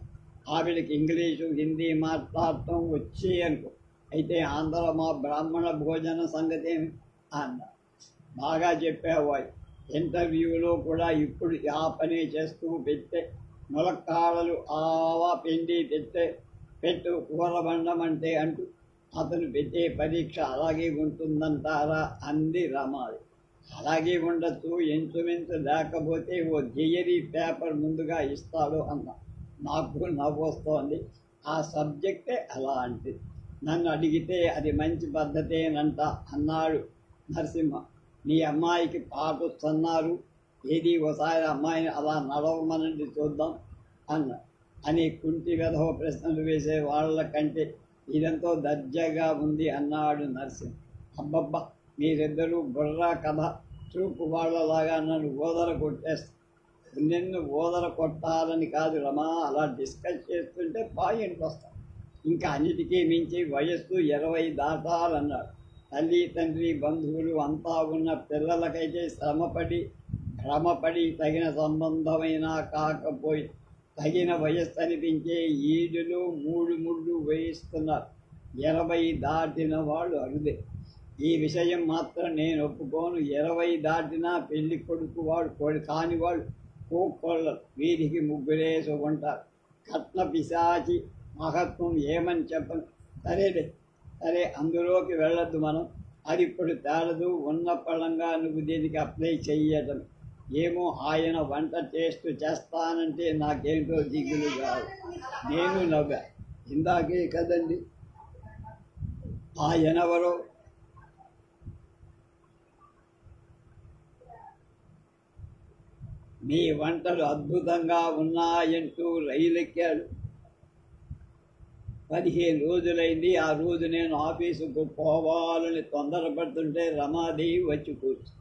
ఆవిడకి ఇంగ్లీషు, హిందీ మాట్లాడటం వచ్చి అనుకో. అయితే ఆంధ్ర మా బ్రాహ్మణ భోజన సంగతి ఏమి అన్నా. బాగా చెప్పావు. ఇంటర్వ్యూలో కూడా ఇప్పుడు ఆ పని చేస్తూ పెట్టే ములక్కాడలు ఆవా పిండి పెట్టు కూర వండమంటే అంటూ అతను పెట్టే పరీక్ష అలాగే ఉంటుందంటారా అంది రమాలి. అలాగే ఉండొచ్చు, ఇంచుమించు. లేకపోతే ఓ థియరీ పేపర్ ముందుగా ఇస్తాడు అన్నా. నాకు నవ్వు వస్తోంది. ఆ సబ్జెక్టే అలాంటిది. నన్ను అడిగితే అది మంచి పద్ధతేనంట అన్నాడు నరసింహ. నీ అమ్మాయికి పాటొస్తున్నారు, ఏది ఒకసారి అమ్మాయిని అలా నడవమనండి చూద్దాం అని కుంటి వెధవ ప్రశ్నలు వేసే వాళ్ళ కంటే ఇదంతో దర్జాగా ఉంది అన్నాడు నరసింహ. అబ్బబ్బా, మీరిద్దరూ బుర్రా కథ చూపు వాళ్ళలాగా నన్ను ఓదర కొట్టేస్తా. నిన్ను ఓదర కొట్టాలని కాదు రమా, అలా డిస్కస్ చేస్తుంటే పాయింట్ వస్తాం. ఇంకా అన్నిటికీ మించి వయస్సు 20 దాటాలన్నాడు. తల్లి, తండ్రి, బంధువులు అంతా ఉన్న పిల్లలకైతే క్రమపడి తగిన సంబంధమైనా కాకపోయి తగిన వయస్సు అనిపించే ఈడులు 3 ముళ్ళు వేయిస్తున్నారు. 20 దాటిన వాళ్ళు అరుదే. ఈ విషయం మాత్రం నేను ఒప్పుకోను. 20 దాటినా పెళ్లి కొడుకు వాడు కాని వాళ్ళు కోళ్ళరు. వీరికి ముగ్గురేసి ఉంటారు. కట్న పిశాచి మహత్వం ఏమని చెప్పను. సరే, అందులోకి వెళ్ళొద్దు మనం. అది ఇప్పుడు తేలదు. ఉన్న పళంగా నువ్వు దీనికి అప్లై చెయ్యటం. ఏమో, ఆయన వంట టేస్ట్ చేస్తానంటే నాకేంటో దిగులు కాదు. నేను నవ్వా. ఇందాకే కదండి ఆయనెవరో మీ వంటలు అద్భుతంగా ఉన్నాయంటూ రైలెక్కాడు. 15 రోజులైంది. ఆ రోజు నేను ఆఫీసుకు పోవాలని తొందరపడుతుంటే రమాదేవి వచ్చి కూర్చు.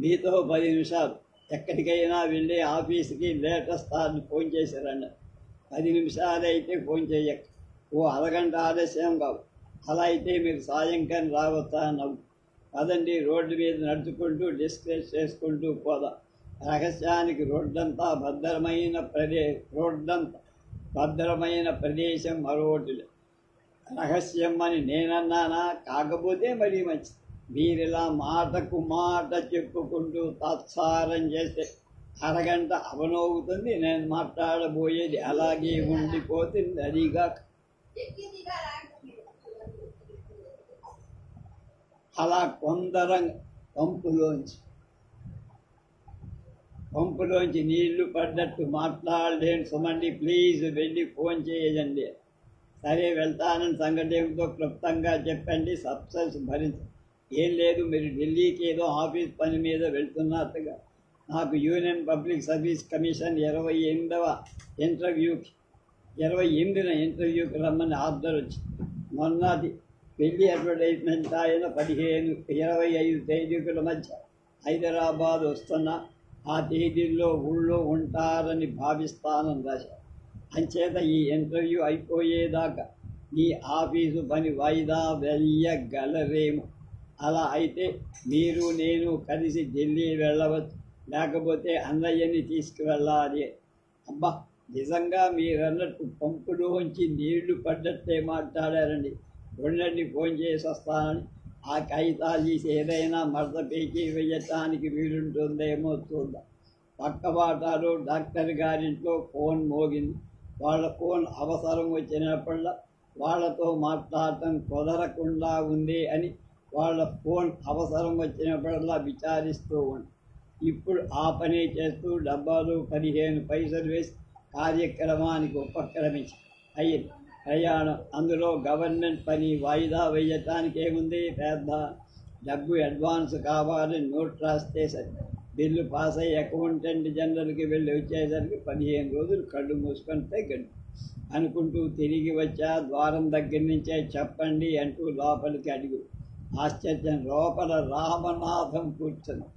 మీతో 10 నిమిషాలు ఎక్కడికైనా వెళ్ళి ఆఫీస్కి లేటెస్ట్ అని ఫోన్ చేశారండి. 10 నిమిషాలైతే ఫోన్ చేయక, ఓ అరగంట ఆలస్యం కావు. అలా అయితే మీరు సాయంకాలం రావచ్చా నవ్వు. కదండి, రోడ్డు మీద నడుచుకుంటూ డిస్కస్ చేసుకుంటూ పోదాం. రహస్యానికి రోడ్డంతా భద్రమైన ప్రదేశం మరోటి రహస్యం అని నేనన్నానా? కాకపోతే మరీ మంచిది. మీరిలా మాటకు మాట చెప్పుకుంటూ తాత్సారం చేస్తే అరగంట అవనవుతుంది. నేను మాట్లాడబోయేది అలాగే ఉండిపోతుంది. అదిగా అలా కొందరం కంపులోంచి పంపులోంచి నీళ్లు పడ్డట్టు మాట్లాడలేను సుమండి, ప్లీజ్ వెళ్ళి ఫోన్ చేయండి. సరే వెళ్తానని సంగతి ఏమిటో క్లుప్తంగా చెప్పండి, సబ్సెన్స్ భరించ. ఏం లేదు, మీరు ఢిల్లీకి ఏదో ఆఫీస్ పని మీద వెళ్తున్నట్టుగా నాకు యూనియన్ పబ్లిక్ సర్వీస్ కమిషన్ 28వ ఇంటర్వ్యూకి రమ్మని ఆర్డర్ వచ్చింది. మొన్నది పెళ్లి అడ్వర్టైజ్మెంట్ ఆయన 15-25 తేదీల మధ్య హైదరాబాద్ వస్తున్న ఆ తేదీల్లో ఊళ్ళో ఉంటారని భావిస్తానని రాశారు. అంచేత ఈ ఇంటర్వ్యూ అయిపోయేదాకా మీ ఆఫీసు పని వాయిదా వెయ్యగలరేమో. అలా అయితే మీరు నేను కలిసి ఢిల్లీ వెళ్ళవచ్చు, లేకపోతే అన్నయ్యని తీసుకువెళ్ళాలి. అబ్బా, నిజంగా మీరన్నట్టు పంపులోంచి నీళ్లు పడ్డట్టే మాట్లాడారండి. ఉండండి, ఫోన్ చేసి వస్తానని. ఆ కాగితాలు తీసి ఏదైనా మడత పేకి వేయటానికి వీలుంటుందేమో చూద్దాం. పక్కబాటాలో డాక్టర్ గారింట్లో ఫోన్ మోగింది. వాళ్ళ ఫోన్ అవసరం వచ్చినప్పుడల్లా వాళ్ళతో మాట్లాడటం కుదరకుండా ఉంది అని వాళ్ళ ఫోన్ అవసరం వచ్చినప్పుడల్లా విచారిస్తూ ఉంది. ఇప్పుడు ఆ పని చేస్తూ డబ్బాలు 15 పైసలు వేసి కార్యక్రమానికి ఉపక్రమించి అయ్యింది ప్రయాణం. అందులో గవర్నమెంట్ పని వాయిదా వేయటానికి ఏముంది, పెద్ద డబ్బు అడ్వాన్స్ కావాలని నోట్ రాస్తే సరి. బిల్లు పాస్ అయ్యి అకౌంటెంట్ జనరల్కి వెళ్ళి వచ్చేసరికి 15 రోజులు కళ్ళు మూసుకుంటే గంట అనుకుంటూ తిరిగి వచ్చా. ద్వారం దగ్గర నుంచే చెప్పండి అంటూ లోపలికి అడుగు. ఆశ్చర్యం, లోపల రామనాథం కూర్చుంది.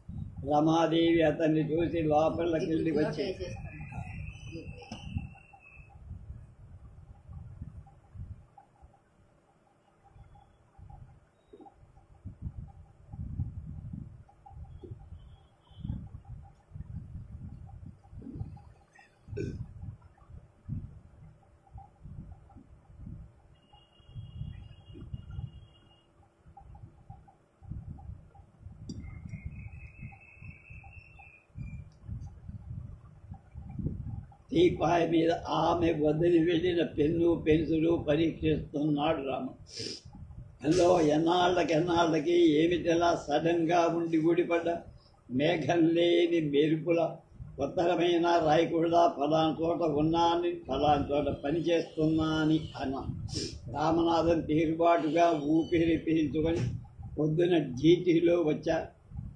రమాదేవి అతన్ని చూసి లోపలికి వెళ్ళి వచ్చి టీపాయ్ మీద ఆమె వదిలి వెళ్ళిన పెన్ను పెన్సిలు పరీక్షిస్తున్నాడు రామ. హలో, ఎన్నాళ్ళకి ఏమిటిలా సడన్గా ఉండి ఊడిపడ్డ మేఘం లేని మెరుపుల ఉత్తరమైన రాయకూడదా, ఫలానా చోట ఉన్నాని, ఫలానా చోట పనిచేస్తున్నాని అన్నా. రామనాథన్ తీరుబాటుగా ఊపిరి పీల్చుకొని పొద్దున జీటీలో వచ్చా.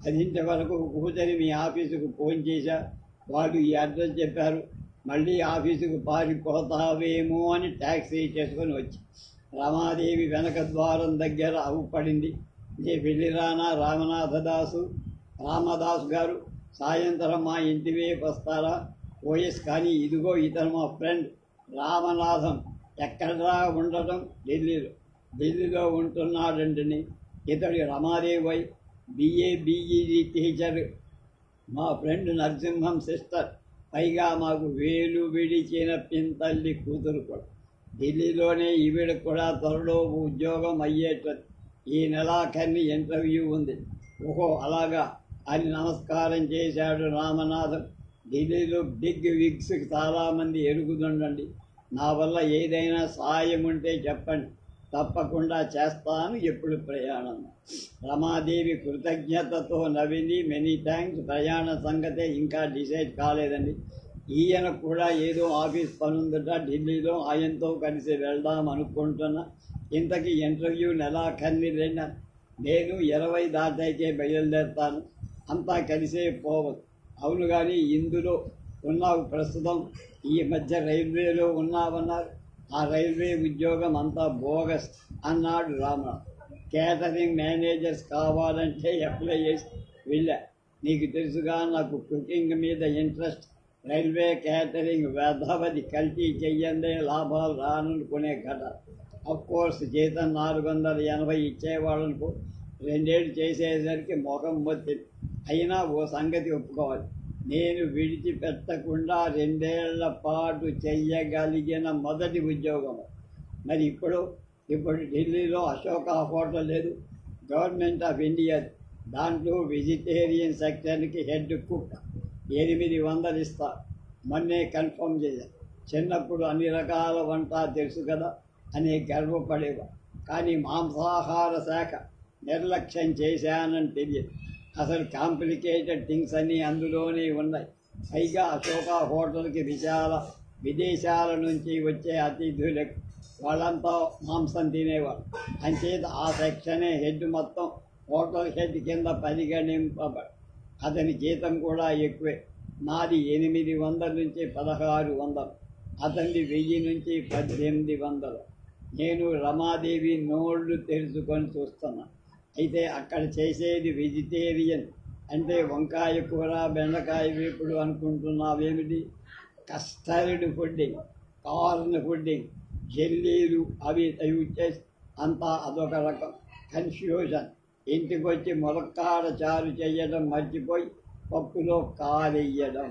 10 వరకు కూతురి మీ ఆఫీసుకు ఫోన్ చేశా. వాళ్ళు ఈ అడ్రస్ చెప్పారు. మళ్ళీ ఆఫీసుకు పారిపోతావేమో అని ట్యాక్సీ చేసుకొని వచ్చి రమాదేవి వెనక ద్వారం దగ్గర అవుపడింది. నే వెళ్ళిరానా రామదాసు గారు, సాయంత్రం మా ఇంటి వైపు వస్తారా? ఓఎస్, కానీ ఇదిగో ఇతను మా ఫ్రెండ్ రామనాథం. ఎక్కడరా ఉండటం? ఢిల్లీలో ఉంటున్నాడండి. ఇతడి రమాదేవి BA-BEd టీచర్, మా ఫ్రెండ్ నరసింహం సిస్టర్. పైగా మాకు వేలు విడిచిన పింతల్లి కూతురు కూడా. ఢిల్లీలోనే ఈవిడ కూడా త్వరలో ఉద్యోగం అయ్యేటట్టు. ఈ నెలాఖరిని ఇంటర్వ్యూ ఉంది. ఓహో అలాగా అని నమస్కారం చేశాడు రామనాథం. ఢిల్లీలో బిగ్ విగ్స్కి చాలామంది ఎరుగుతుండండి. నా వల్ల ఏదైనా సాయం ఉంటే చెప్పండి, తప్పకుండా చేస్తాను. ఎప్పుడు ప్రయాణం? రమాదేవి కృతజ్ఞతతో నవ్వింది. Many thanks. ప్రయాణ సంగతే ఇంకా డిసైడ్ కాలేదండి. ఈయన కూడా ఏదో ఆఫీస్ పనుందట ఢిల్లీలో, ఆయనతో కలిసి వెళ్దాం అనుకుంటున్నా. ఇంతకీ ఇంటర్వ్యూ నెలాఖరిని 2. నేను 20 దాటాకే బయలుదేరుతాను. అంతా కలిసే పోవచ్చు. అవును, కానీ ఇందులో ఉన్నావు ప్రస్తుతం. ఈ మధ్య రైల్వేలో ఉన్నావన్నారు. ఆ రైల్వే ఉద్యోగం అంతా బోగస్ అన్నాడు రామరావు. కేటరింగ్ మేనేజర్స్ కావాలంటే అప్లై చేసి వెళ్ళా. నీకు తెలుసుగా నాకు కుకింగ్ మీద ఇంట్రెస్ట్. రైల్వే కేటరింగ్ వెధవది, కల్తీ చెయ్యందే లాభాలు రానుకునే ఘట. అఫ్కోర్స్ జీతం 480 ఇచ్చేవాళ్ళనుకో. 2 ఏళ్ళు చేసేసరికి ముఖం మొత్తింది. అయినా ఓ సంగతి ఒప్పుకోవాలి, నేను విడిచిపెట్టకుండా 2 ఏళ్ల పాటు చెయ్యగలిగిన మొదటి ఉద్యోగం. మరి ఇప్పుడు ఢిల్లీలో అశోక హోటల్ లేదు, గవర్నమెంట్ ఆఫ్ ఇండియా. దాంట్లో వెజిటేరియన్ సెక్టర్కి హెడ్ కుక్. 800 ఇస్తా. మొన్నే కన్ఫర్మ్ చేశాను. చిన్నప్పుడు అన్ని రకాల వంట తెలుసు కదా అని గర్వపడేవా. కానీ మాంసాహార శాఖ నిర్లక్ష్యం చేశానని తెలియదు. అసలు కాంప్లికేటెడ్ థింగ్స్ అన్నీ అందులోనే ఉన్నాయి. పైగా అశోక హోటల్కి విదేశాల నుంచి వచ్చే అతిథులకు వాళ్ళంతా మాంసం తినేవారు. అంచేత ఆ సెక్షనే హెడ్ మొత్తం హోటల్ హెడ్ కింద పరిగణింపబడి అతని జీతం కూడా ఎక్కువే. నాది 800 నుంచి 1600, అతనిది 1000 నుంచి 1800. నేను రమాదేవి నోళ్ళు తెరుచుకొని చూస్తున్నా. అయితే అక్కడ చేసేది వెజిటేరియన్ అంటే వంకాయ కూర, బెండకాయ వేపుడు అనుకుంటున్నావేమిటి? కస్టర్డ్ ఫుడ్డింగ్, కార్న్ ఫుడ్డింగ్, జెల్లీలు అవి చేసి అంతా అదొక రకం కన్ఫ్యూజన్. ఇంటికి వచ్చి ములక్కాడ చారు చేయడం మర్చిపోయి పప్పులో కారెయ్యడం.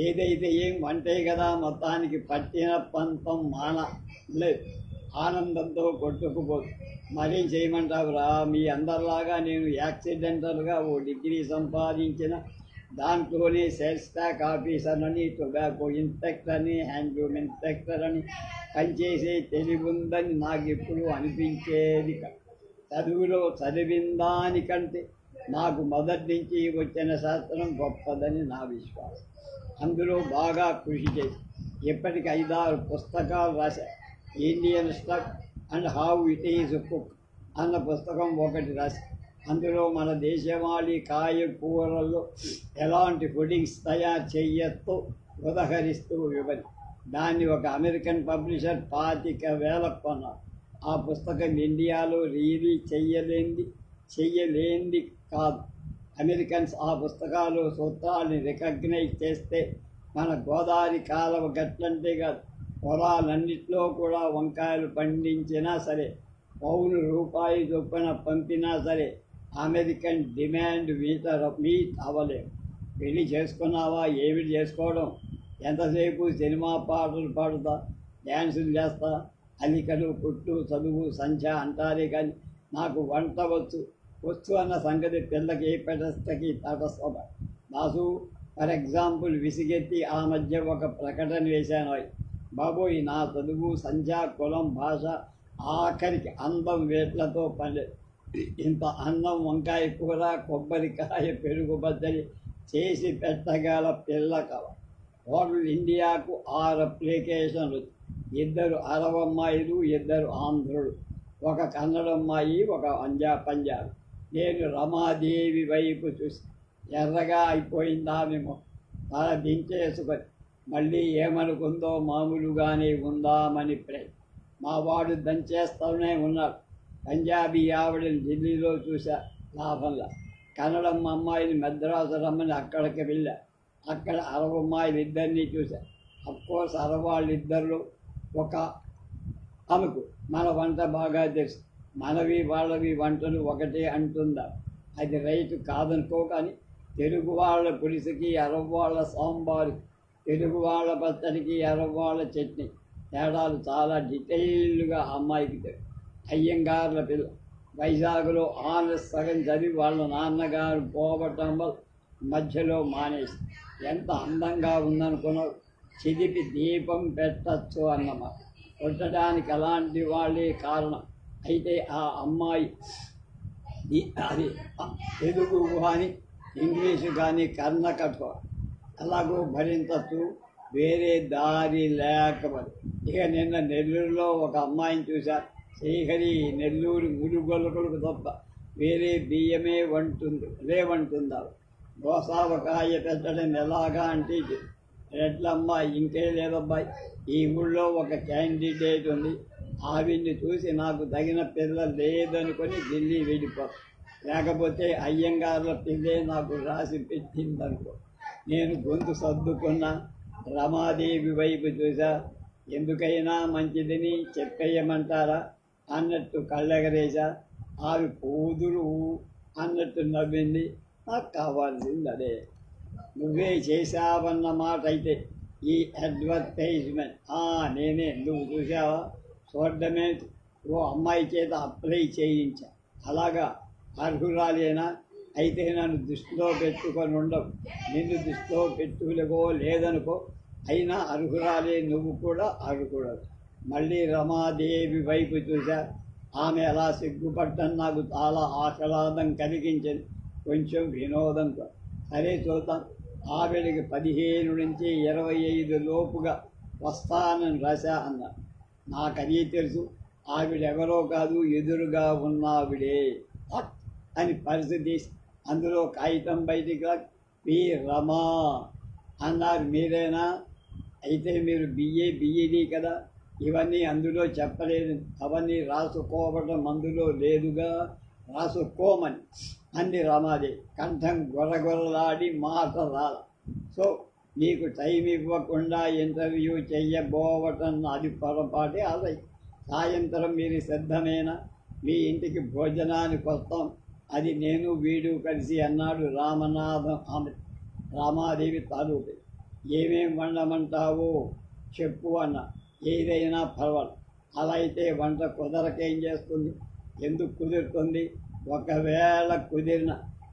ఏదైతే ఏం వంటే కదా, మొత్తానికి పట్టిన పంతం లేదు. ఆనందంతో కొట్టుకుపోదు. మరేం చేయమంటావురా? మీ అందరిలాగా నేను యాక్సిడెంటల్గా ఓ డిగ్రీ సంపాదించిన దాంట్లోనే సేల్స్ ట్యాక్ ఆఫీసర్ అని, టొబాకో ఇన్స్పెక్టర్ అని, హ్యాండ్లూమ్ ఇన్స్పెక్టర్ అని పనిచేసే తెలివుందని నాకు ఎప్పుడు అనిపించేది. చదువులో చదివిన దానికంటే నాకు మొదటి నుంచి వచ్చిన శాస్త్రం గొప్పదని నా విశ్వాసం. అందులో బాగా కృషి చేసి ఇప్పటికి 5-6 పుస్తకాలు రాశాను. Indian stuff and how it is cook అన్న పుస్తకం ఒకటి రాసి అందులో మన దేశవాళీ కాయకూరల్లో ఎలాంటి ఫుడింగ్స్ తయారు చేయొచ్చో ఉదహరిస్తూ వివరి. దాన్ని ఒక అమెరికన్ పబ్లిషర్ 25,000 కొన్నారు. ఆ పుస్తకం ఇండియాలో రిలీజ్ చెయ్యలేంది కాదు. అమెరికన్స్ ఆ పుస్తకాలు సూత్రాన్ని రికగ్నైజ్ చేస్తే మన గోదావరి కాలువ గట్లంటే కాదు, పొలాలన్నింటిలో కూడా వంకాయలు పండించినా సరే, ₹1,000 చొప్పున పంపినా సరే అమెరికన్ డిమాండ్ మీట్ అవ్వలేము. పెళ్లి చేసుకున్నావా? ఏమిటి చేసుకోవడం? ఎంతసేపు సినిమా పాటలు పాడుతా, డ్యాన్సులు చేస్తా, అలికలు, పుట్టు, చదువు, సంఖ్య అంటారే కానీ నాకు వంట వచ్చు అన్న సంగతి పిల్లకి ఏ పెటస్తకి తటస్థం. దాసు ఫర్ ఎగ్జాంపుల్ విసిగెత్తి ఆ మధ్య ఒక ప్రకటన వేశాను. బాబోయ్, నా చదువు, సంఖ్య, కులం, భాష, ఆఖరికి అందం వేట్లతో పని. ఇంత అన్నం, వంకాయ కూర, కొబ్బరికాయ, పెరుగు బద్దలి చేసి పెట్టగల పిల్ల కల. హోటల్ ఇండియాకు 6 అప్లికేషన్లు. 2 అరబ్ అమ్మాయిలు, 2 ఆంధ్రులు, 1 కన్నడ అమ్మాయి, 1 పంజాబ్. నేను రమాదేవి వైపు చూసి ఎర్రగా అయిపోయిందామేమో తల దించేసుకొని మళ్ళీ ఏమనుకుందో మామూలుగానే ఉందామని మా వాడు దంచేస్తూనే ఉన్నాడు. పంజాబీ ఆవిడని ఢిల్లీలో చూసా, లాభంలా. కన్నడమ్మ అమ్మాయిని మద్రాసు రమ్మని అక్కడికి వెళ్ళా. అక్కడ అరబ్ అమ్మాయిలు 2 చూసా. అఫ్కోర్స్ అరబ్ వాళ్ళిద్దరిలో ఒక ఆమెకు మన వంట బాగా తెలుసు. మనవి వాళ్ళవి వంటలు ఒకటే అంటుందా? అది రైట్ కాదనుకో. కానీ తెలుగు వాళ్ళ పులుసుకి, అరబ్ వాళ్ళ సాంబారు, తెలుగు వాళ్ళ పచ్చడికి, అరబ్ వాళ్ళ చట్నీ తేడాలు చాలా డీటెయిల్డ్గా అమ్మాయికి తెలుసు. అయ్యంగార్ల పిల్ల వైజాగ్లో ఆనర్స్ సగం చదివి వాళ్ళ నాన్నగారు పోవటం వల్ల మధ్యలో మానేసి ఎంత అందంగా ఉందనుకున్నావు. చిదిపి దీపం పెట్టచ్చు అన్నమాట. కొట్టడానికి అలాంటి వాళ్ళే కారణం. అయితే ఆ అమ్మాయి అది తెలుగు కానీ ఇంగ్లీషు కానీ కర్ణకఠోర అలాగూ భరించచ్చు, వేరే దారి లేకపోతే. ఇక నిన్న నెల్లూరులో ఒక అమ్మాయిని చూశా. శ్రీహరి నెల్లూరు ములుగొలకులకు తప్ప వేరే బియ్యమే లేవంటుందా. గోసావకాయ పెట్టడం ఎలాగా అంటే, రెడ్లమ్మ ఇంకే లేదబ్బాయి, ఈ ఊళ్ళో ఒక క్యాండిడేట్ ఉంది, ఆవిడ్ని చూసి నాకు తగిన పిల్ల లేదనుకొని ఢిల్లీ వెళ్ళిపో, లేకపోతే అయ్యంగార్ల పిల్లే నాకు రాసి పెట్టిందనుకో. నేను గొంతు సర్దుకున్నా. రమాదేవి వైపు చూసా. ఎందుకైనా మంచిదని చెప్పేయమంటారా అన్నట్టు కళ్ళెగరేసా. ఆవి కూతురు అన్నట్టు నవ్వింది. నాకు కావాల్సింది అదే. నువ్వే చేశావన్న మాట అయితే ఈ అడ్వర్టైజ్మెంట్ నేనే. నువ్వు చూసావా? చూడడమే. ఓ అమ్మాయి చేత అప్లై చేయించా. అలాగా అర్హురాలేనా? అయితే నన్ను దృష్టిలో పెట్టుకొని ఉండవు. నిన్ను దృష్టిలో పెట్టుకో లేదనుకో, అయినా అర్హురాలే, నువ్వు కూడా అర్హురాలు. మళ్ళీ రమాదేవి వైపు చూశా. ఆమె అలా సిగ్గుపడ్డం నాకు చాలా ఆహ్లాదం కలిగించింది, కొంచెం వినోదంతో. సరే చూద్దాం. ఆవిడకి 15 నుంచి 25 లోపుగా వస్తానని రాశా అన్నారు. నాకది తెలుసు, ఆవిడెవరో కాదు, ఎదురుగా ఉన్నావిడే అని పరిస్థితి. అందులో కాగితం బయటికి పి రమా అన్నారు. మీరేనా? అయితే మీరు బిఈడి కదా, ఇవన్నీ అందులో చెప్పలేదు, అవన్నీ రాసుకోవడం అందులో లేదుగా, రాసుకోమని అంది రమాదేవి. కంఠం గొరగొరలాడి మాట రాల. సో నీకు టైం ఇవ్వకుండా ఇంటర్వ్యూ చెయ్యబోవటం అది పొరపాటే. అదే సాయంత్రం మీరు సిద్ధమేనా? మీ ఇంటికి భోజనానికి వస్తాం, అది నేను వీడు కలిసి అన్నాడు రామనాథం. ఆమె రామాదేవి తాలూకు. ఏమేం వండమంటావో చెప్పు అన్న. ఏదైనా పర్వాలేదు. అలా అయితే వంట కుదరకేం చేస్తుంది? ఎందుకు కుదురుతుంది? ఒకవేళ కుదిరిన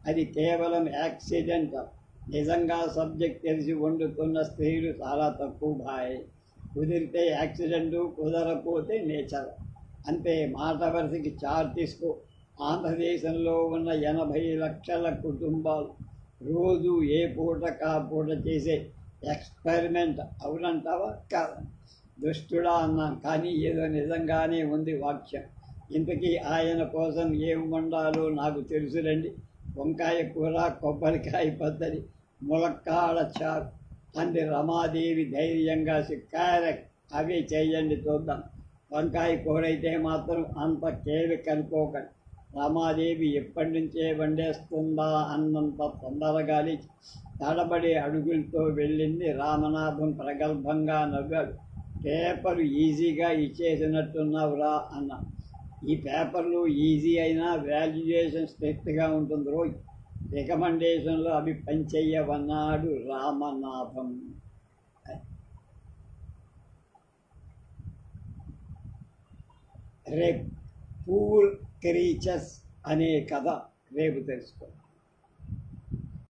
అది కేవలం యాక్సిడెంట్. నిజంగా సబ్జెక్ట్ తెలిసి వండుతున్న స్త్రీలు చాలా తక్కువ భాయ్. కుదిరితే యాక్సిడెంటు, కుదరకపోతే నేచర్ అంతే. మాట వరుసకి చార్ తీసుకో. ఆంధ్రదేశంలో ఉన్న 80 లక్షల కుటుంబాలు రోజు ఏ పూట కా పూట చేసే ఎక్స్పెరిమెంట్. అవునంటావా? కాదు. దుష్టుడా అన్నాను, కానీ ఏదో నిజంగానే ఉంది వాక్యం. ఇంతకీ ఆయన కోసం ఏం వండాలో నాకు తెలుసులండి. వంకాయ కూర, కొబ్బరికాయ పచ్చడి, ములక్కాడ చారు అంది రమాదేవి ధైర్యంగా. కరెక్ట్, అవే చెయ్యండి చూద్దాం. వంకాయ కూర అయితే మాత్రం అంత కేవి కనుకోకండి. రమాదేవి ఎప్పటి నుంచే వండేస్తుందా అన్నంత తొందరగా లేచి తడబడి అడుగులతో వెళ్ళింది. రామనాథం ప్రగల్భంగా నవ్వాడు. పేపరు ఈజీగా ఇచ్చేసినట్టున్నావురా అన్న. ఈ పేపర్లు ఈజీ అయినా వాల్యుయేషన్ స్ట్రిక్ట్గా ఉంటుంది రోయ్. రికమెండేషన్లో అవి పనిచెయ్యవన్నాడు రామనాథం. రేపు పూర్ క్రీచర్స్ అనే కథ రేపు తెలుసుకో.